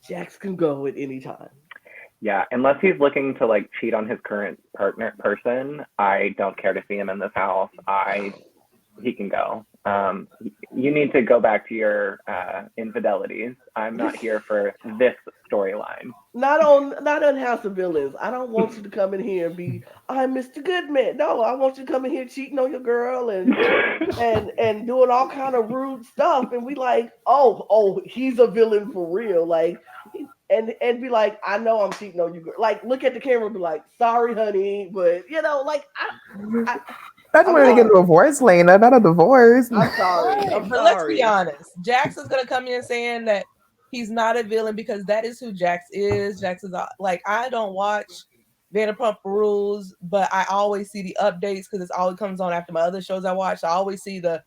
Jax can go at any time. Yeah, unless he's looking to like cheat on his current partner person, I don't care to see him in this house. He can go. You need to go back to your infidelities. I'm not here for this storyline. Not on House of Villains. I don't want you to come in here and be, I'm Mr. Goodman. No, I want you to come in here cheating on your girl and doing all kind of rude stuff. And we like, oh, he's a villain for real. Like and be like, I know I'm cheating on you, girl. Like look at the camera and be like, sorry, honey, but like I That's I'm when they get a sorry. divorce, Lena, not a divorce. I'm sorry. Right. I'm But let's be sorry. honest. Jax is gonna come in saying that he's not a villain because that is who Jax is. Jax is like I don't watch Vanderpump Rules, but I always see the updates because it's always comes on after my other shows I watch. I always see the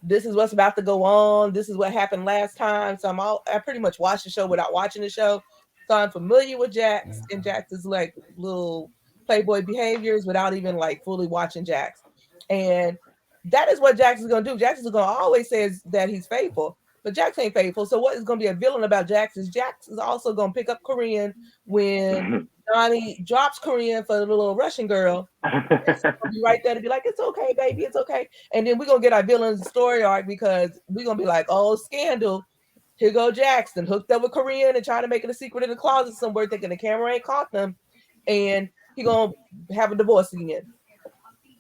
this is what's about to go on. This is what happened last time. So I pretty much watch the show without watching the show. So I'm familiar with Jax and Jax's like little playboy behaviors without even like fully watching Jax. And that is what Jax is gonna do. Jax is gonna always says that he's faithful, but Jax ain't faithful. So what is gonna be a villain about Jax is Jax is also gonna pick up Korean when Johnny drops Korean for the little Russian girl. And so he'll be right there to be like, it's okay, baby, it's okay. And then we're gonna get our villain's story arc because we're gonna be like, oh, scandal. Here go Jackson, hooked up with Korean and trying to make it a secret in the closet somewhere, thinking the camera ain't caught them, and he gonna have a divorce again.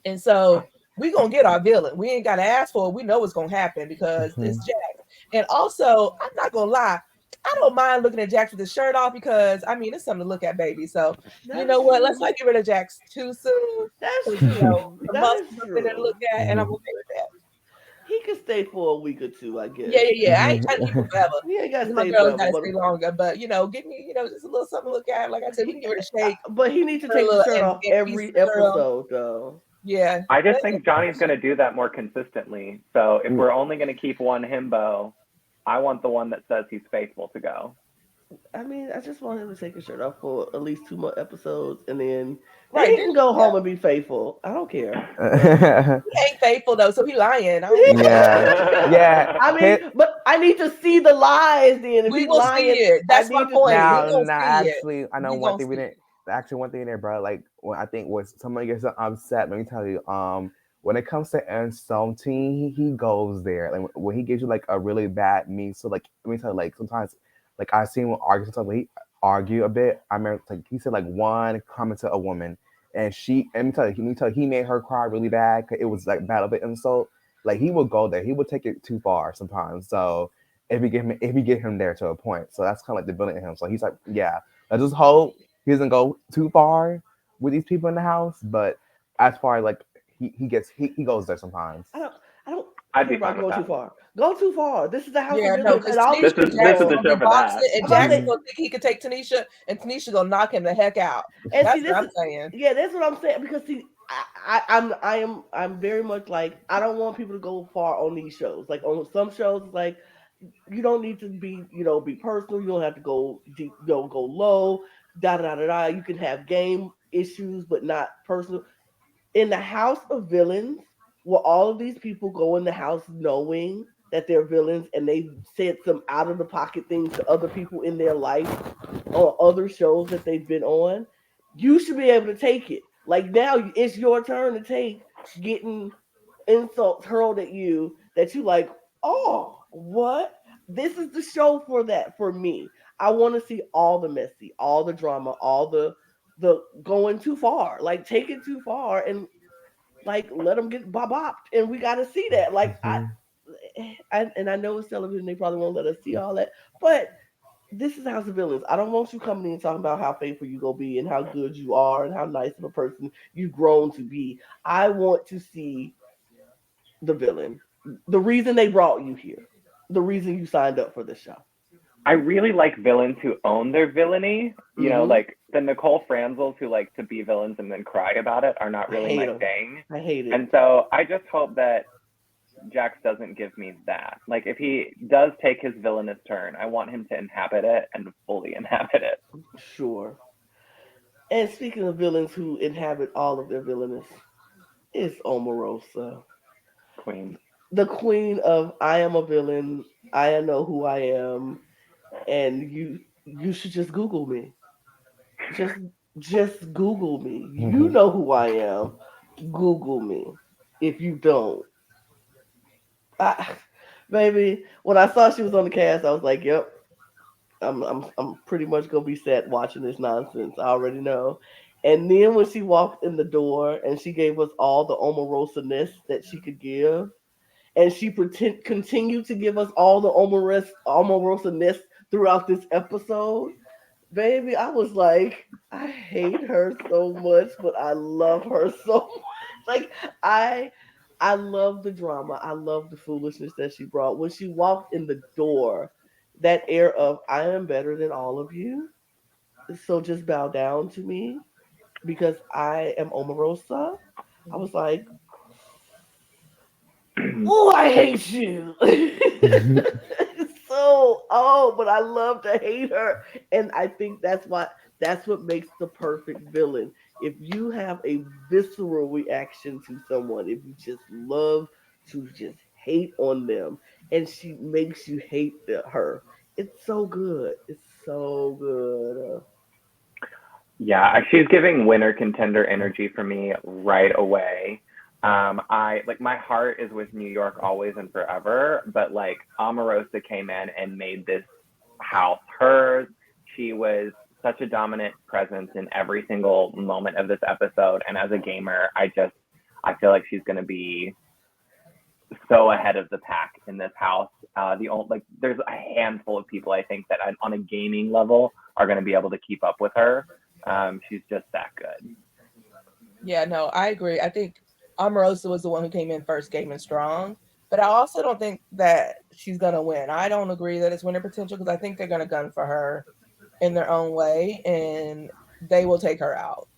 And so we gonna get our villain. We ain't gotta ask for it. We know what's gonna happen because it's Jax. And also, I'm not gonna lie, I don't mind looking at Jax with his shirt off because I mean it's something to look at, baby. So you know what? Let's not get rid of Jax too soon. That's You know, true. the That muscle is something to true. look at, and I'm okay with that. He could stay for a week or two, I guess. Yeah. I ain't trying to keep him forever. He ain't got to My stay girl's forever, got to stay longer, but give me, just a little something to look at. Like I said, we can give it a shake. but he needs to Put a take the little shirt off and piece every of the girl. episode, though. Yeah. I just think Johnny's going to do that more consistently. So if we're only going to keep one himbo, I want the one that says he's faithful to go. I mean, I just want him to take his shirt off for at least 2 more episodes, and then Right, he then- can go home and be faithful. I don't care. He ain't faithful though, so he lying. Yeah. I mean, but I need to see the lies. Then if We he's will lying, see it. That's I my need to point. see Now, it. gonna now, see it. actually, I know We one gonna thing we see didn't. Actually, one thing in there, bro. Like, when I think was somebody gets upset. Let me tell you. When it comes to insulting, he goes there. Like when he gives you like a really bad meme. So like, let me tell you, like sometimes, like I seen him argue. Sometimes when he argue a bit. I remember like he said like one comment to a woman, and let me tell you, he made her cry really bad because it was like bad of an insult. Like he would go there. He would take it too far sometimes. So if we get him there to a point. So that's kind of like the villain in him. So he's like, yeah, I just hope he doesn't go too far with these people in the house. But as far as like he goes there sometimes. I don't I'd care be fine about with going too that. far. Go too far. This is the house Yeah, of no, villains, because and all these Tanisha This is Jackson the gonna show be for boxing, that. and I'm about to Jackson say, gonna think he could take Tanisha, and Tanisha gonna knock him the heck out. and That's see, what I'm saying. yeah, that's what I'm saying. Because see, I'm very much like I don't want people to go far on these shows. Like on some shows, it's like you don't need to be, be personal. You don't have to go deep, go low. Da da da da. You can have game issues, but not personal. In the house of villains, where all of these people go in the house knowing that they're villains and they said some out of the pocket things to other people in their life on other shows that they've been on, you should be able to take it. Like now, it's your turn to take getting insults hurled at you that you like. Oh, what? This is the show for that for me. I want to see all the messy, all the drama, all the going too far, like taking too far, and like let them get bopped, and we got to see that. Like I know it's television, they probably won't let us see all that, but this is House of Villains. I don't want you coming in and talking about how faithful you go be and how good you are and how nice of a person you've grown to be. I want to see the villain, the reason they brought you here, the reason you signed up for the show. I really like villains who own their villainy. Mhm. Like the Nicole Franzels who like to be villains and then cry about it are not I really hate my 'em. thing. I hate it. And so I just hope that Jax doesn't give me that. Like if he does take his villainous turn, I want him to inhabit it and fully inhabit it. Sure. And speaking of villains who inhabit all of their villainous, it's Omarosa, Queen. the queen of I am a villain. I know who I am, and you should just Google me. Just just Google me. You know who I am. Google me. If you don't, I, baby, when I saw she was on the cast, I was like, "Yep, I'm pretty much gonna be set watching this nonsense. I already know." And then when she walked in the door and she gave us all the Omarosa-ness that she could give, and she continued to give us all the Omarosa-ness throughout this episode, baby, I was like, I hate her so much, but I love her so much. Like I I love the drama. I love the foolishness that she brought. When she walked in the door, that air of I am better than all of you. So just bow down to me because I am Omarosa. I was like, oh, I hate you. So, oh, but I love to hate her. And I think that's what makes the perfect villain. If you have a visceral reaction to someone, if you just love to just hate on them and she makes you hate her, it's so good. It's so good. Yeah, she's giving winner contender energy for me right away. I like my heart is with New York always and forever, but like Omarosa came in and made this house hers. She was such a dominant presence in every single moment of this episode, and as a gamer, I feel like she's going to be so ahead of the pack in this house. The only like there's a handful of people I think that on a gaming level are going to be able to keep up with her. She's just that good. Yeah, no, I agree. I think Omarosa was the one who came in first, came in strong. But I also don't think that she's gonna win. I don't agree that it's winner potential because I think they're gonna gun for her in their own way and they will take her out.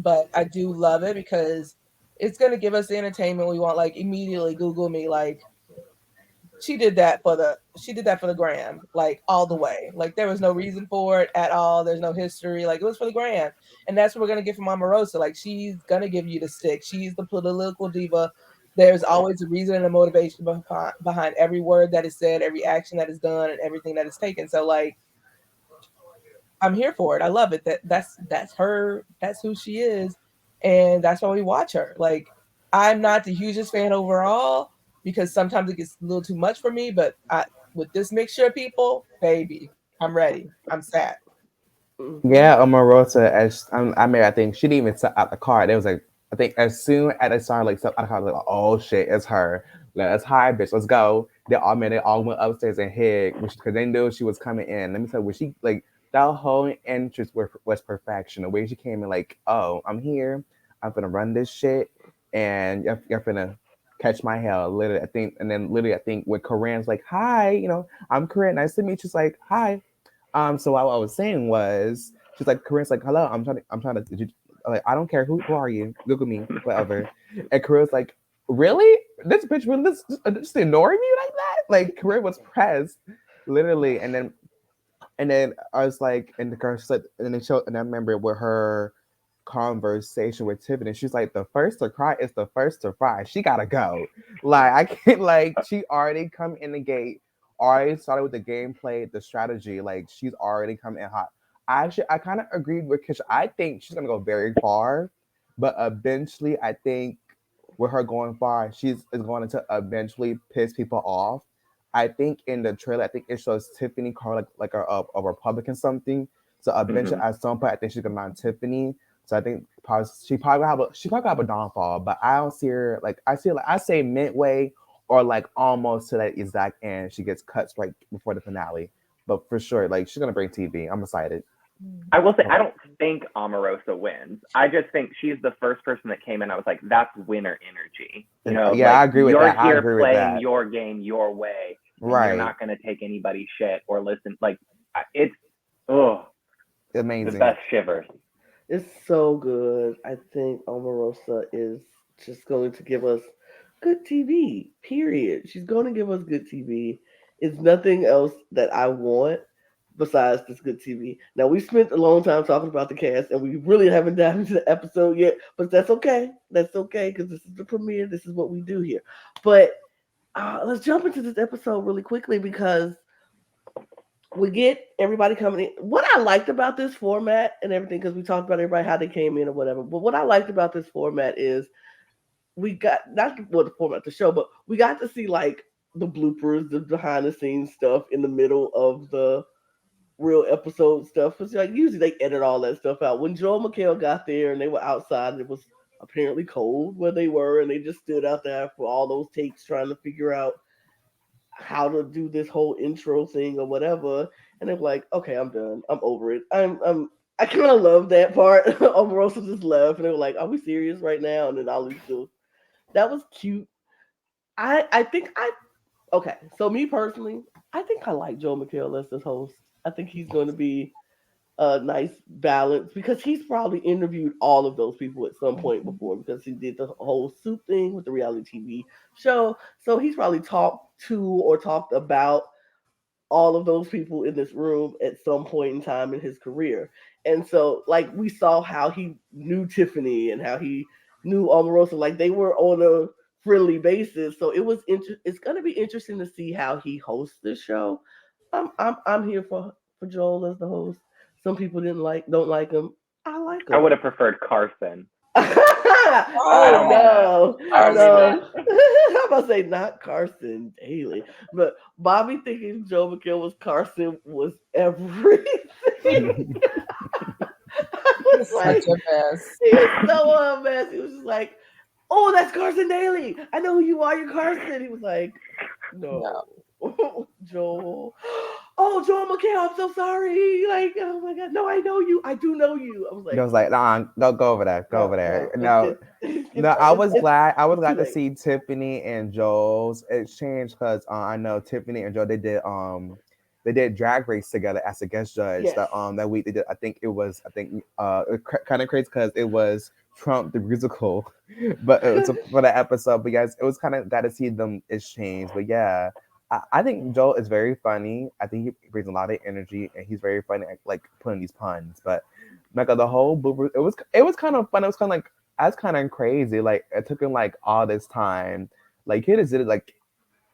But I do love it because it's gonna give us the entertainment we want. Like immediately Google me like she did that for the gram, like all the way. Like there was no reason for it at all. There's no history. Like it was for the gram. And that's what we're gonna get from Omarosa. Like she's gonna give you the stick. She's the political diva. There's always a reason and a motivation behind every word that is said, every action that is done, and everything that is taken. So like I'm here for it. I love it. That's her. That's who she is, and that's why we watch her. Like I'm not the hugest fan overall because sometimes it gets a little too much for me. But with this mixture of people, baby, I'm ready. I'm set. Hmm. Yeah, Omarosa, I mean, I think she didn't even sit out the car. It was like, I think as soon as they started like step out the car, like, oh shit, it's her. Let's hide, bitch. Let's go. They all went upstairs and hid, because they knew she was coming in. Let me tell you, when she like that whole entrance was perfection. The way she came in, like, oh, I'm here. I'm gonna run this shit, and you're gonna catch my hell. Literally, I think, and then literally, I think when Corinne's like, hi, I'm Corinne. Nice to meet you. She's like, hi. So what I was saying was, she's like, Corinne's like, hello, I'm trying to, did you, like, I don't care, who are you? Google me, whatever. And Corinne's like, really? This bitch really just ignoring me like that? Like, Corinne was pressed, literally. And then I was like, and the girl said, and then and I remember with her conversation with Tiffany, she's like, the first to cry is the first to fry. She gotta go. Like I can't, like, she already come in the gate, already started with the gameplay, the strategy. Like she's already come in hot. I kind of agreed with Kisha. I think she's gonna go very far, but eventually I think with her going far, she's is going to eventually piss people off. I think in the trailer, I think it shows Tiffany called like a Republican something. So eventually, Mm-hmm. at some point, I think she's gonna mind Tiffany. So I think probably she probably have a downfall. But I don't see her like I see her, like I say midway or like almost to that exact end. She gets cuts right before the finale. But for sure, like she's gonna bring TV. I'm excited. I will say I don't think Omarosa wins. I just think she's the first person that came in. I was like, that's winner energy. Yeah, I Like agree with you're that. I here agree with playing that. your game your way, and you're Right. not going to take anybody's shit or listen. Like it's oh the Amazing. best shivers. It's so good. I think Omarosa is just going to give us good TV. Period. She's going to give us good TV. It's nothing else that I want besides this good TV. Now we spent a long time talking about the cast, and we really haven't dived into the episode yet. But that's okay. That's okay because this is the premiere. This is what we do here. But let's jump into this episode really quickly because we get everybody coming in. What I liked about this format and everything, because we talked about everybody how they came in or whatever. But what I liked about this format is we got not what the format the show, but we got to see like the bloopers, the behind the scenes stuff in the middle of the real episode stuff. Because like usually they edit all that stuff out. When Joel McHale got there and they were outside and it was apparently cold where they were and they just stood out there for all those takes trying to figure out how to do this whole intro thing or whatever. And they're like, okay, I'm done. I'm over it. I kind of love that part. Omarosa just left, and they were like, "Are we serious right now?" And then Ali just that was cute. I think I okay. So me personally, I think I like Joe McHale as this host. I think he's going to be a nice balance because he's probably interviewed all of those people at some point before because he did the whole soup thing with the reality TV show. So he's probably talked to or talked about all of those people in this room at some point in time in his career. And so, like, we saw how he knew Tiffany and how he knew Omarosa. Like, they were on a friendly basis. So it's going to be interesting to see how he hosts this show. I'm here for Joel as the host. Some people don't like him. I like I him. would have preferred Carson. I Oh don't mean that. no, I don't mean no. that. I'm about to say not Carson Daly, but Bobby thinking Joe McHale was Carson was everything. I was He's such like, a mess. he was so a mess. He was just like, "Oh, that's Carson Daly. I know who you are. You're Carson." He was like, "No, No. Joel." Oh, Joel McHale. I'm so sorry. Like, oh my god, no, I know you. I do know you. I was I like, was like, nah, go over there, go no, over there. no, No, no, I was it's too glad to late. see Tiffany and Joel's exchange because I know Tiffany and Joel they did Drag Race together as a guest judge Yes. that week they did. I think kind of crazy because it was Trump the musical, but it was for the episode. But guys, it was kind of glad to see them exchange. But yeah. I think Joel is very funny. I think he brings a lot of energy, and he's very funny at like putting these puns. But like the whole boober, it was kind of fun. It was kind of like that's kind of crazy. Like it took him like all this time. Like he just did it like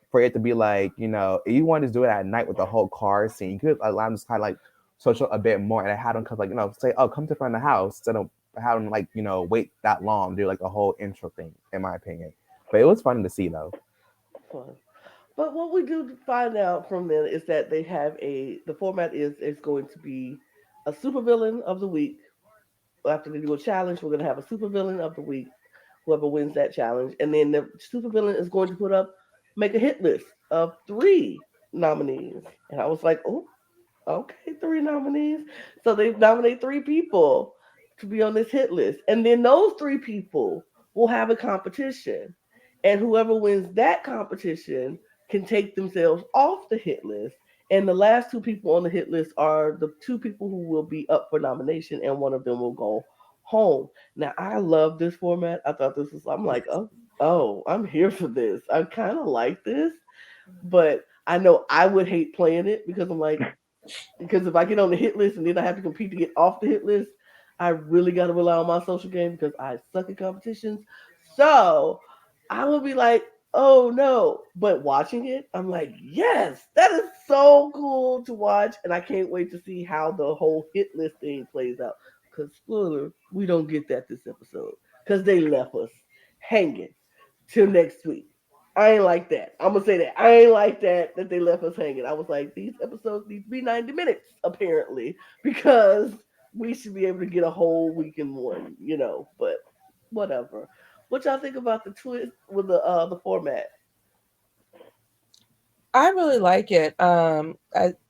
for it to be like if you wanted to do it at night with the whole car scene, you could allow him to kind of like social a bit more, and I had him come like say come to front of the house instead of having like wait that long do like the whole intro thing. In my opinion, but it was fun to see though. Fun. But what we do find out from them is that they have the format is going to be a supervillain of the week. After they do a challenge, we're going to have a supervillain of the week. Whoever wins that challenge, and then the supervillain is going to make a hit list of 3 nominees. And I was like, oh, okay, 3 nominees. So they nominate 3 people to be on this hit list. And then those 3 people will have a competition. And whoever wins that competition can take themselves off the hit list. And the last 2 people on the hit list are the 2 people who will be up for nomination, and one of them will go home. Now, I love this format. I thought I'm like, oh, I'm here for this. I kind of like this, but I know I would hate playing it because I'm like, because if I get on the hit list and then I have to compete to get off the hit list, I really got to rely on my social game because I suck at competitions. So I will be like, oh no. But watching it, I'm like, yes, that is so cool to watch. And I can't wait to see how the whole hit list thing plays out. Because, spoiler, we don't get that this episode because they left us hanging till next week. I ain't like that. I'm gonna say that. I ain't like that they left us hanging. I was like, these episodes need to be 90 minutes, apparently, because we should be able to get a whole week in one, but whatever. What y'all think about the twist with the format? I really like it. I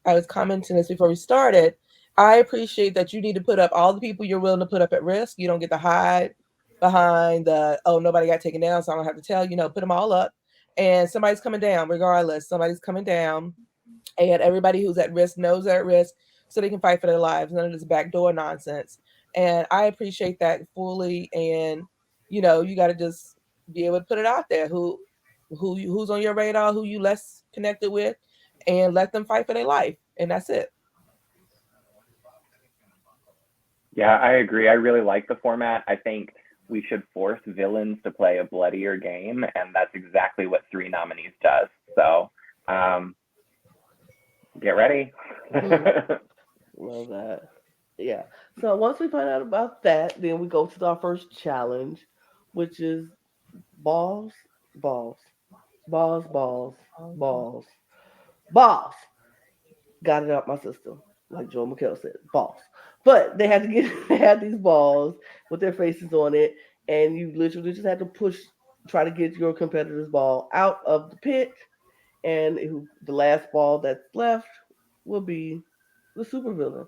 was commenting this before we started. I appreciate that you need to put up all the people you're willing to put up at risk. You don't get to hide behind the, oh, nobody got taken down, so I don't have to tell you. No, put them all up. And somebody's coming down regardless. Somebody's coming down. And everybody who's at risk knows they're at risk so they can fight for their lives. None of this backdoor nonsense. And I appreciate that fully. And, you got to just be able to put it out there. Who's on your radar, who you less connected with, and let them fight for their life. And that's it. Yeah, I agree. I really like the format. I think we should force villains to play a bloodier game, and that's exactly what 3 nominees does. So, get ready. Love that. Yeah. So once we find out about that, then we go to our first challenge, which is balls, balls, balls, balls, balls, balls. Got it out my system, like Joel McHale said, balls. But they had to get they had these balls with their faces on it, and you literally just had to try to get your competitor's ball out of the pit, and the last ball that's left will be the supervillain.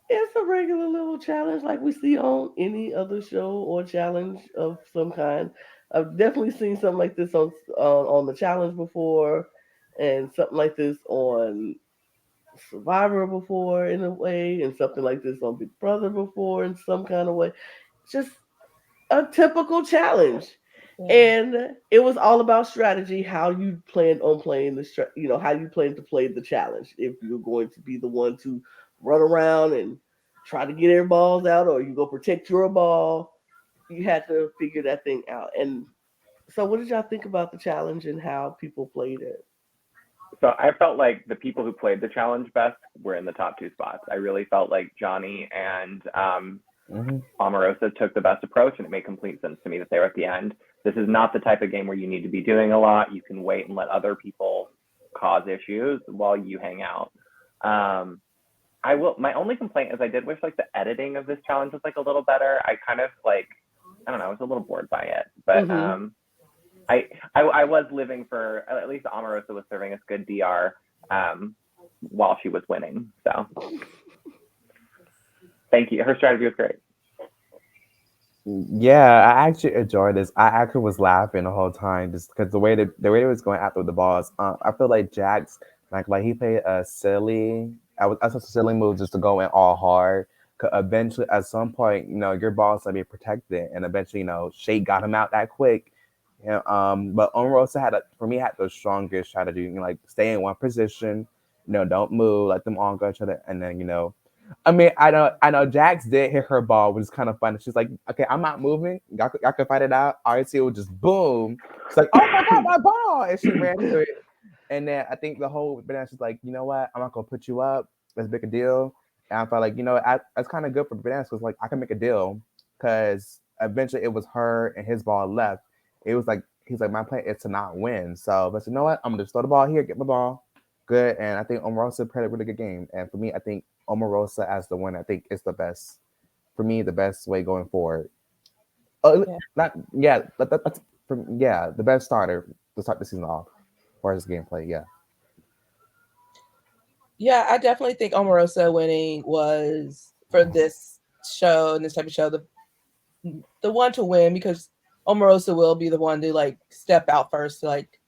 It's a regular little challenge like we see on any other show or challenge of some kind. I've definitely seen something like this on the challenge before, and something like this on Survivor before in a way, and something like this on Big Brother before in some kind of way. Just a typical challenge. Yeah. And it was all about strategy, how you planned on playing how you plan to play the challenge. If you're going to be the one to run around and try to get air balls out, or you go protect your ball, you had to figure that thing out. And so, what did y'all think about the challenge and how people played it? So I felt like the people who played the challenge best were in the top two spots. I really felt like Johnny and Omarosa took the best approach, and it made complete sense to me that they were at the end. This is not the type of game where you need to be doing a lot. You can wait and let other people cause issues while you hang out. I will. My only complaint is I did wish like the editing of this challenge was like a little better. I kind of like, I don't know, I was a little bored by it, but Mm-hmm. I was living for, at least Omarosa was serving us good DR while she was winning. So thank you. Her strategy was great. Yeah, I actually enjoyed this. I actually was laughing the whole time just because the way it was going after the balls. I feel like Jax like he played a silly. I was a silly move just to go in all hard. 'Cause eventually, at some point, your balls to be protected, and eventually, Shay got him out that quick. Yeah, but Omarosa for me had the strongest strategy. Like stay in one position, don't move, let them all go each other, and then I mean, I know Jax did hit her ball, which is kind of funny. She's like, okay, I'm not moving. Y'all can fight it out. RC will just boom. She's like, oh my God, my ball. And she ran to it. And then I think the whole Banana, she's like, you know what? I'm not going to put you up. Let's make a deal. And I felt like, that's kind of good for Banana because, like, I can make a deal because eventually it was her and his ball left. It was like, he's like, my plan is to not win. So, but you know what? I'm going to just throw the ball here, get my ball. Good. And I think Omarosa played a really good game. And for me, I think Omarosa as the winner, I think is the best for me, the best way going forward. Yeah. Not yeah, that's the best starter to start the season off for his gameplay. Yeah. Yeah, I definitely think Omarosa winning was for this show and this type of show the one to win because Omarosa will be the one to like step out first to like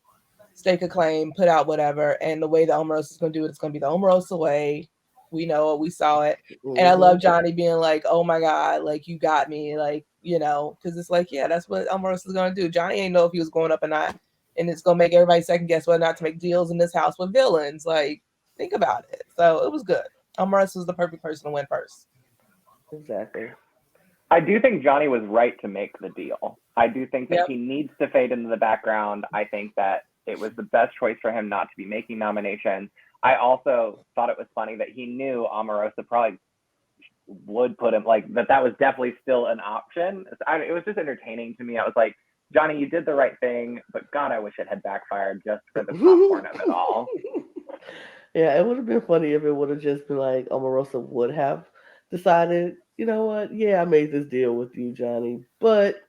stake a claim, put out whatever, and the way that Omarosa is going to do it, it's going to be the Omarosa way. We know it, we saw it, and I Mm-hmm. love Johnny being like, "Oh my God, like you got me," like because it's like, yeah, that's what Omarosa is going to do. Johnny ain't know if he was going up or not, and it's going to make everybody second guess whether or not to make deals in this house with villains. Like, think about it. So it was good. Omarosa was the perfect person to win first. Exactly. I do think Johnny was right to make the deal. I do think that Yep. he needs to fade into the background. I think that it was the best choice for him not to be making nominations. I also thought it was funny that he knew Omarosa probably would put him like that. That was definitely still an option. It was just entertaining to me. I was like, Johnny, you did the right thing, but God, I wish it had backfired just for the popcorn of it all. Yeah, it would have been funny if it would have just been like Omarosa would have decided, you know what? Yeah, I made this deal with you, Johnny, but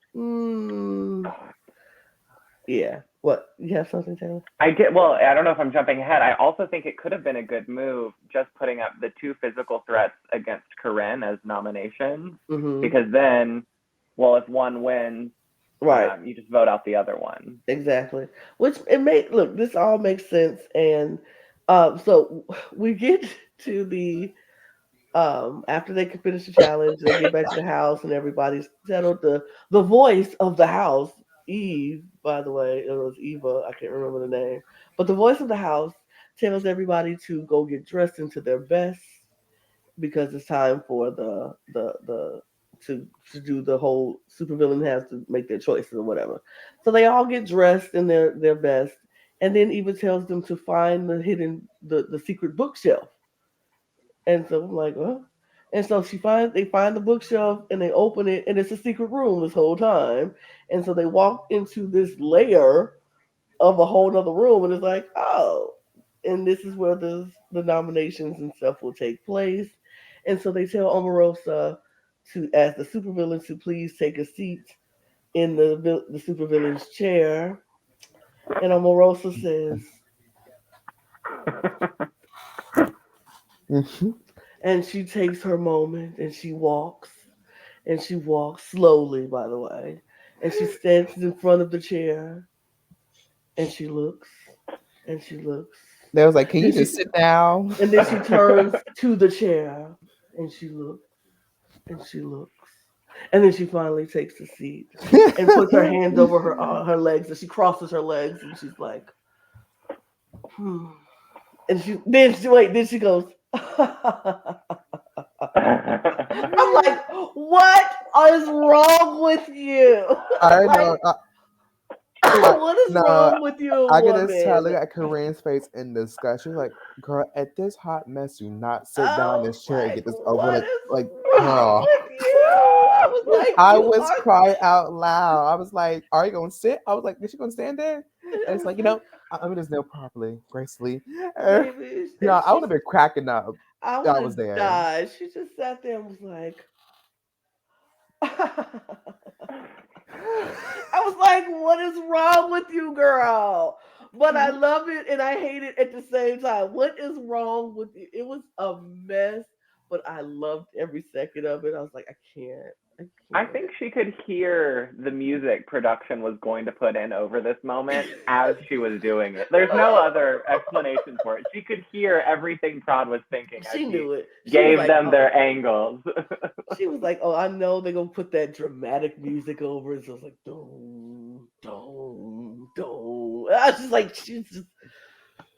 yeah. What? You have something, Taylor? I did. Well, I don't know if I'm jumping ahead. I also think it could have been a good move just putting up the two physical threats against Corinne as nominations, Mm-hmm. because then, well, if one wins, Right. you just vote out the other one. Exactly. Which it made look. This all makes sense, and so we get to the after they can finish the challenge, they get back to the house and everybody's settled. The voice of the house, Eve, by the way, it was Eva, I can't remember the name. But the voice of the house tells everybody to go get dressed into their best because it's time for the to do the whole supervillain has to make their choices or whatever. So they all get dressed in their best, and then Eva tells them to find the secret bookshelf. And so I'm like, well, and so they find the bookshelf and they open it and it's a secret room this whole time. And so they walk into this lair of a whole other room and it's like, oh, and this is where the nominations and stuff will take place. And so they tell Omarosa to ask the supervillain to please take a seat in the supervillain's chair. And Omarosa says, Mhm. And she takes her moment and she walks. And she walks slowly, by the way. And she stands in front of the chair and she looks and she looks. They was like, "Can Then you just she sit down?" and then she turns to the chair and she looks and she looks. And then she finally takes the seat and puts her hands over her legs and she crosses her legs and she's like, hmm. And then she goes. I'm like, what is wrong with you? I Like, know. I what is no. wrong with you, I can just tell. Look woman? at Corinne's face in disgust. She's like, "Girl, at this hot mess, do not sit down in I was this chair and like, get this over." what Like, is wrong girl. with you? I was like, I you was are. crying out loud. I was like, "Are you gonna sit?" I was like, "Is she gonna stand there?" I And it's was like, like, let me just kneel properly, gracefully. baby, and Yeah, I would have been cracking up. I If would I was have there. died. She just sat there and was like, I was like, what is wrong with you, girl? But I love it and I hate it at the same time. What is wrong with you? It was a mess, but I loved every second of it. I was like, I can't. I I can't. think she could hear the music production was going to put in over this moment as she was doing it. There's no other explanation for it. She could hear everything Prod was thinking as She she knew it. She was gave like, them oh, their angles. I know they're gonna put that dramatic music over it. So I was like, don't, don't, don't. I was just like,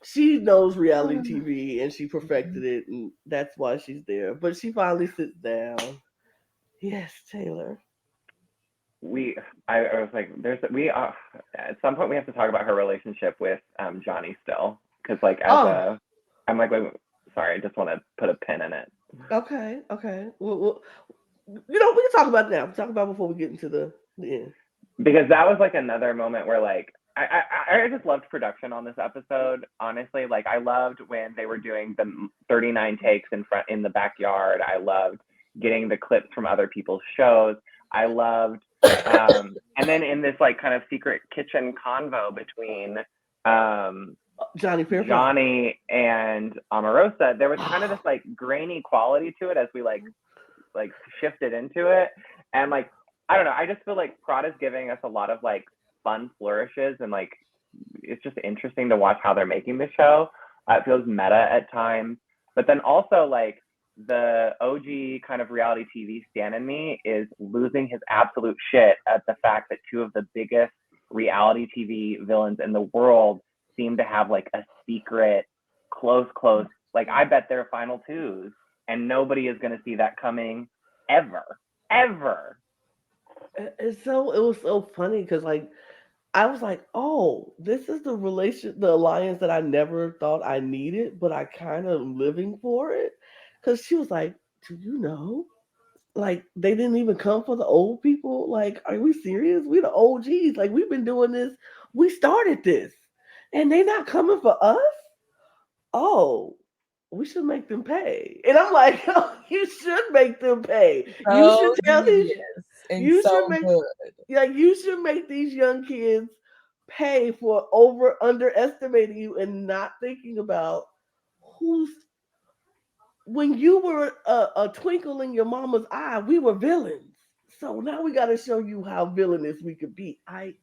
she knows reality TV and she perfected it, and that's why she's there. But she finally sits down. Yes, Taylor. I was like, at some point we have to talk about her relationship with Johnny still, because like Oh, I'm like, wait, sorry, I just want to put a pin in it okay, okay. Well, we can talk about it now. Talk about it before we get into the end. because that was like another moment where like I just loved production on this episode. Honestly, like I loved when they were doing the 39 takes in the backyard. I loved getting the clips from other people's shows. I loved, and then in this like kind of secret kitchen convo between Johnny Fairplay. Johnny and Omarosa, there was kind of this like grainy quality to it as we like shifted into it, and like I don't know, I just feel like Prod is giving us a lot of like fun flourishes, and like it's just interesting to watch how they're making the show. It feels meta at times, but then also like the OG kind of reality TV stan in me is losing his absolute shit at the fact that two of the biggest reality TV villains in the world seem to have like a secret close, like I bet they're final twos, and nobody is going to see that coming ever. It was so funny because like I was like, oh, this is the alliance that I never thought I needed, but I kind of am living for it. Because she was like, do you know? Like they didn't even come for the old people. Like, are we serious? We the OGs. Like we've been doing this. We started this, and they not coming for us. Oh, we should make them pay. And I'm like, oh, you should make them pay. You should So tell these. devious and You should so make good. you should make these young kids pay for over underestimating you and not thinking about who's when you were a twinkle in your mama's eye, we were villains. So now we got to show you how villainous we could be. I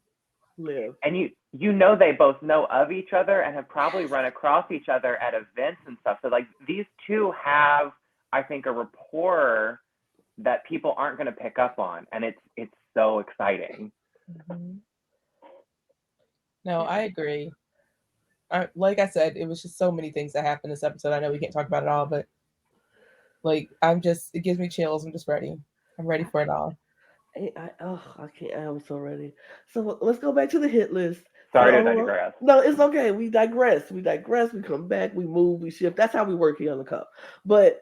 live. And you know they both know of each other and have probably run across each other at events and stuff. So like these two have, I think, a rapport that people aren't going to pick up on, and it's so exciting. Mm-hmm. No, I agree. Like I said, it was just so many things that happened this episode. I know we can't talk about it all, but like it gives me chills. I'm just ready. I'm ready for it all. I can't. I'm so ready. So let's go back to the hit list. Sorry to So digress. no, it's okay. We digress. We digress. We come back. We move. We shift. That's how we work here on the cup. But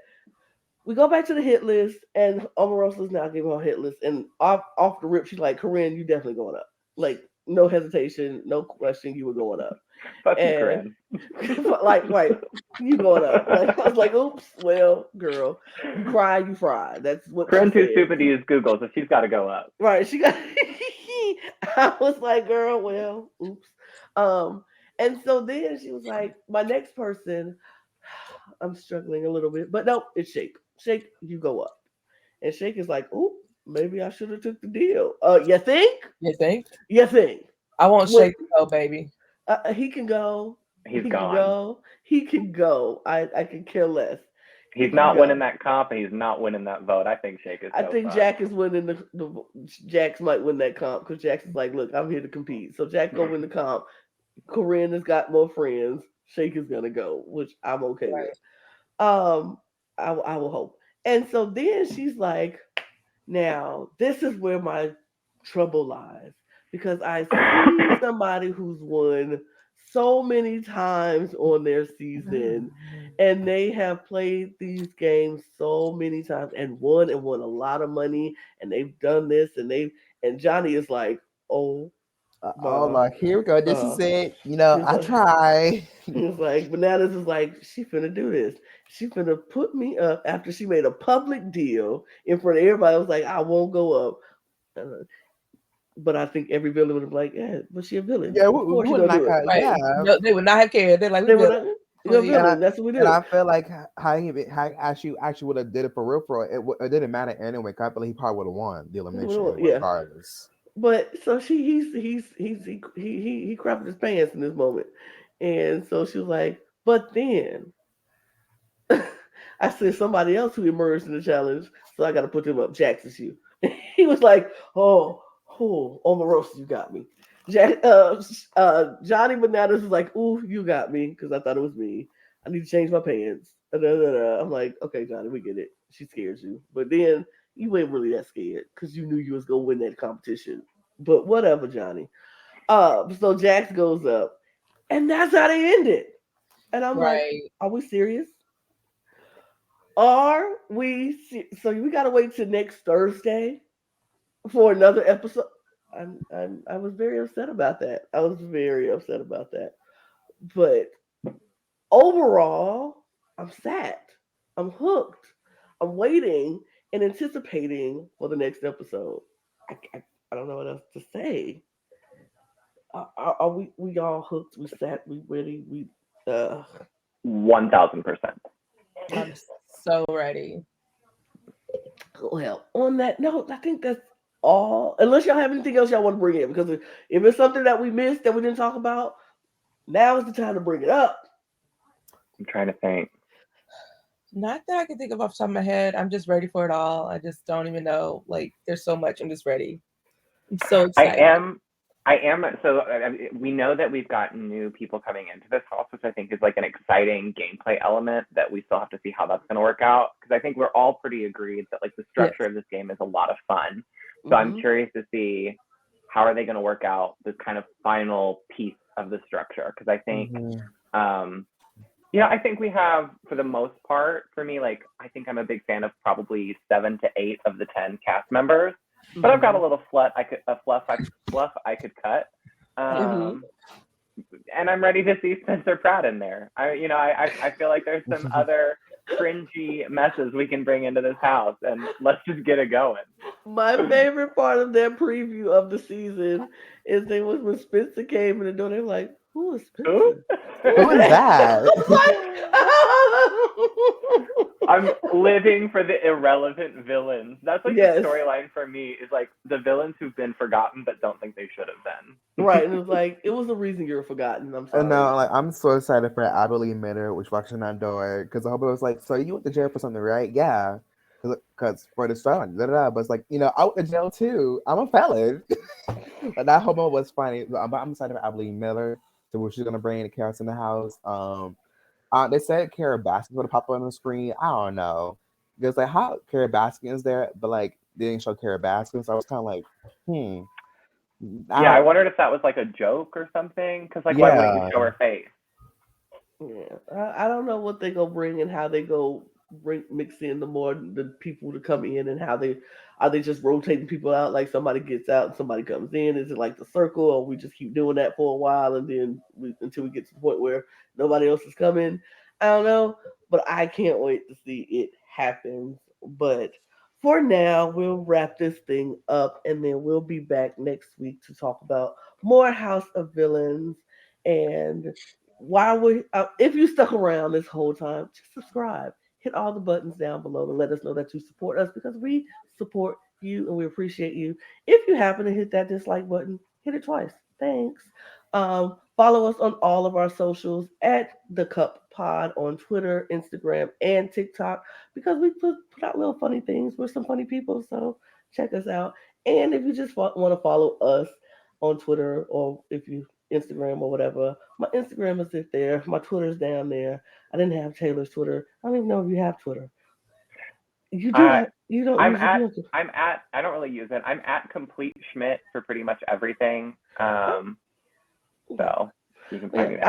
we go back to the hit list, and Omarosa's now giving her hit list, and off the rip, she's like, "Corinne, you definitely going up. Like no hesitation, no question, you were going up." Fuck you, And Corinne. like, right, you going up. Like I was like, "Oops, well, girl, you cry, you fry." That's what she Corinne's too said. stupid to use Google, so she's got to go up. Right, she got. I was like, "Girl, well, oops." And so then she was like, my next person, I'm struggling a little bit, but no, it's Shake. Shake, you go up. And Shake is like, oh, maybe I should have took the deal. You think? You think? You think? I won't What? shake the go, baby. He can go. He's He can gone. go. He can go. I can care less. He He's can not winning go. that comp, and he's not winning that vote. I think Shake is I so think fun. Jack is winning the Jax might win that comp because Jax is like, look, I'm here to compete. So Jack go win the comp. Corinne has got more friends. Shake is gonna go, which I'm okay with. Right. Um, I will hope. And so then she's like, now this is where my trouble lies because I see somebody who's won so many times on their season and they have played these games so many times and won a lot of money and they've done this and Johnny is like, oh Oh, my like here we go. This is god. it. He's I like, try. it's like Bananas is like, she finna do this. She finna put me up after she made a public deal in front of everybody. I was like, I won't go up. Uh, but I think every villain would be like, yeah, but she a villain. Yeah, Of we course she would gonna do like it. Right. yeah. No, they would not have cared. They're like, we They would feel not, you're a please. And I villain. That's what we and do. I feel like how actually would have did it for real. For real. It didn't matter anyway. 'Cause I feel like he probably would have won the elimination Yeah. regardless. But so he crapped his pants in this moment. And so she was like, but then I said somebody else who emerged in the challenge, so I got to put them up. Jackson's you. He was like, oh, on the roast, you got me. Johnny Bananas was like, ooh, you got me, because I thought it was me. I need to change my pants. I'm like, okay, Johnny, we get it. She scares you. But then you ain't really that scared, because you knew you was going to win that competition. But whatever, Johnny. So Jax goes up, and that's how they ended. And I'm like, Right. are we serious? Are we? So we gotta wait till next Thursday for another episode. I was very upset about that. I was very upset about that. But overall, I'm sad. I'm hooked. I'm waiting and anticipating for the next episode. I don't know what else to say. Are we all hooked? We sat. We ready. We 1000%. I'm so ready. well. On that note, I think that's all. Unless y'all have anything else y'all want to bring in, because if it's something that we missed that we didn't talk about, now is the time to bring it up. I'm trying to think. Not that I can think of off the top of my head. I'm just ready for it all. I just don't even know. Like, there's so much. I'm just ready. I'm so I excited. am. So we know that we've got new people coming into this house, which I think is like an exciting gameplay element that we still have to see how that's going to work out. Because I think we're all pretty agreed that like the structure of this game is a lot of fun. So I'm curious to see how are they going to work out this kind of final piece of the structure. Because I think, I think we have, for the most part, for me, like I think I'm a big fan of probably 7 to 8 of the 10 cast members. But I've got a little fluff I could cut, and I'm ready to see Spencer Pratt in there. I feel like there's some other cringy messes we can bring into this house, and let's just get it going. My favorite part of their preview of the season is they was when Spencer came in the door. They were like, "Who is Spencer? Ooh. Who is that? I'm living for the irrelevant villains. That's like Yes. the storyline for me is like the villains who've been forgotten but don't think they should have been. Right, and it was like it was a reason you're forgotten. I'm sorry. No, like I'm so excited for Adelie Minner, which walks in that door, because I hope it was like, so you went to jail for something, right? Yeah, because for the stone, but it's like I went to jail too. I'm a felon. But that homo was funny. But I'm excited for Adelie Miller, so what she's gonna bring the chaos in the house. They said Kara Baskin's gonna pop up on the screen. I don't know. Because like how Kara Baskin is there, but like they didn't show Kara Baskin, so I was kind of like, I wondered if that was like a joke or something. Because like, why wouldn't you show her face? Yeah, I don't know what they go bring and how they go mix in the people to come in and how they are they just rotating people out, like somebody gets out and somebody comes in. Is it like the circle, or we just keep doing that for a while and then until we get to the point where nobody else is coming? I don't know, but I can't wait to see it happen. But for now, we'll wrap this thing up and then we'll be back next week to talk about more House of Villains. And while we, if you stuck around this whole time, just subscribe. Hit all the buttons down below to let us know that you support us because we support you and we appreciate you. If you happen to hit that dislike button, hit it twice. Thanks. Follow us on all of our socials at the Cup Pod on Twitter, Instagram, and TikTok because we put out little funny things. We're some funny people, so check us out. And if you just want to follow us on Twitter or if you Instagram or whatever, my Instagram is up there. My Twitter's down there. I didn't have Taylor's Twitter. I don't even know if you have Twitter. You do Uh, have. You don't I'm use it. at You don't. I don't really use it. I'm at Complete Schmidt for pretty much everything. So you can find me there.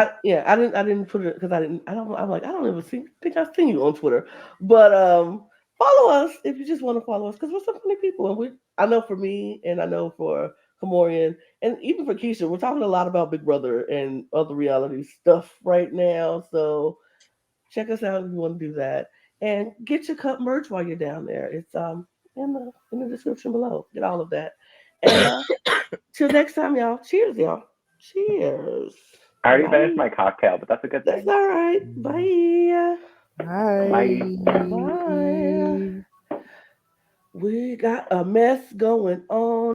I didn't put it because I didn't. I don't. I'm like I don't even think I've seen you on Twitter, but follow us if you just want to follow us because we're so many people and we. I know for me and I know for KaMorian and even for Kisha, we're talking a lot about Big Brother and other reality stuff right now. So check us out if you want to do that and get your cup merch while you're down there. It's in the description below. Get all of that and till next time, y'all. Cheers, y'all. Cheers. I already finished Bye. my cocktail, but that's a good That's thing. all right. Bye. Bye. Bye. We got a mess going on.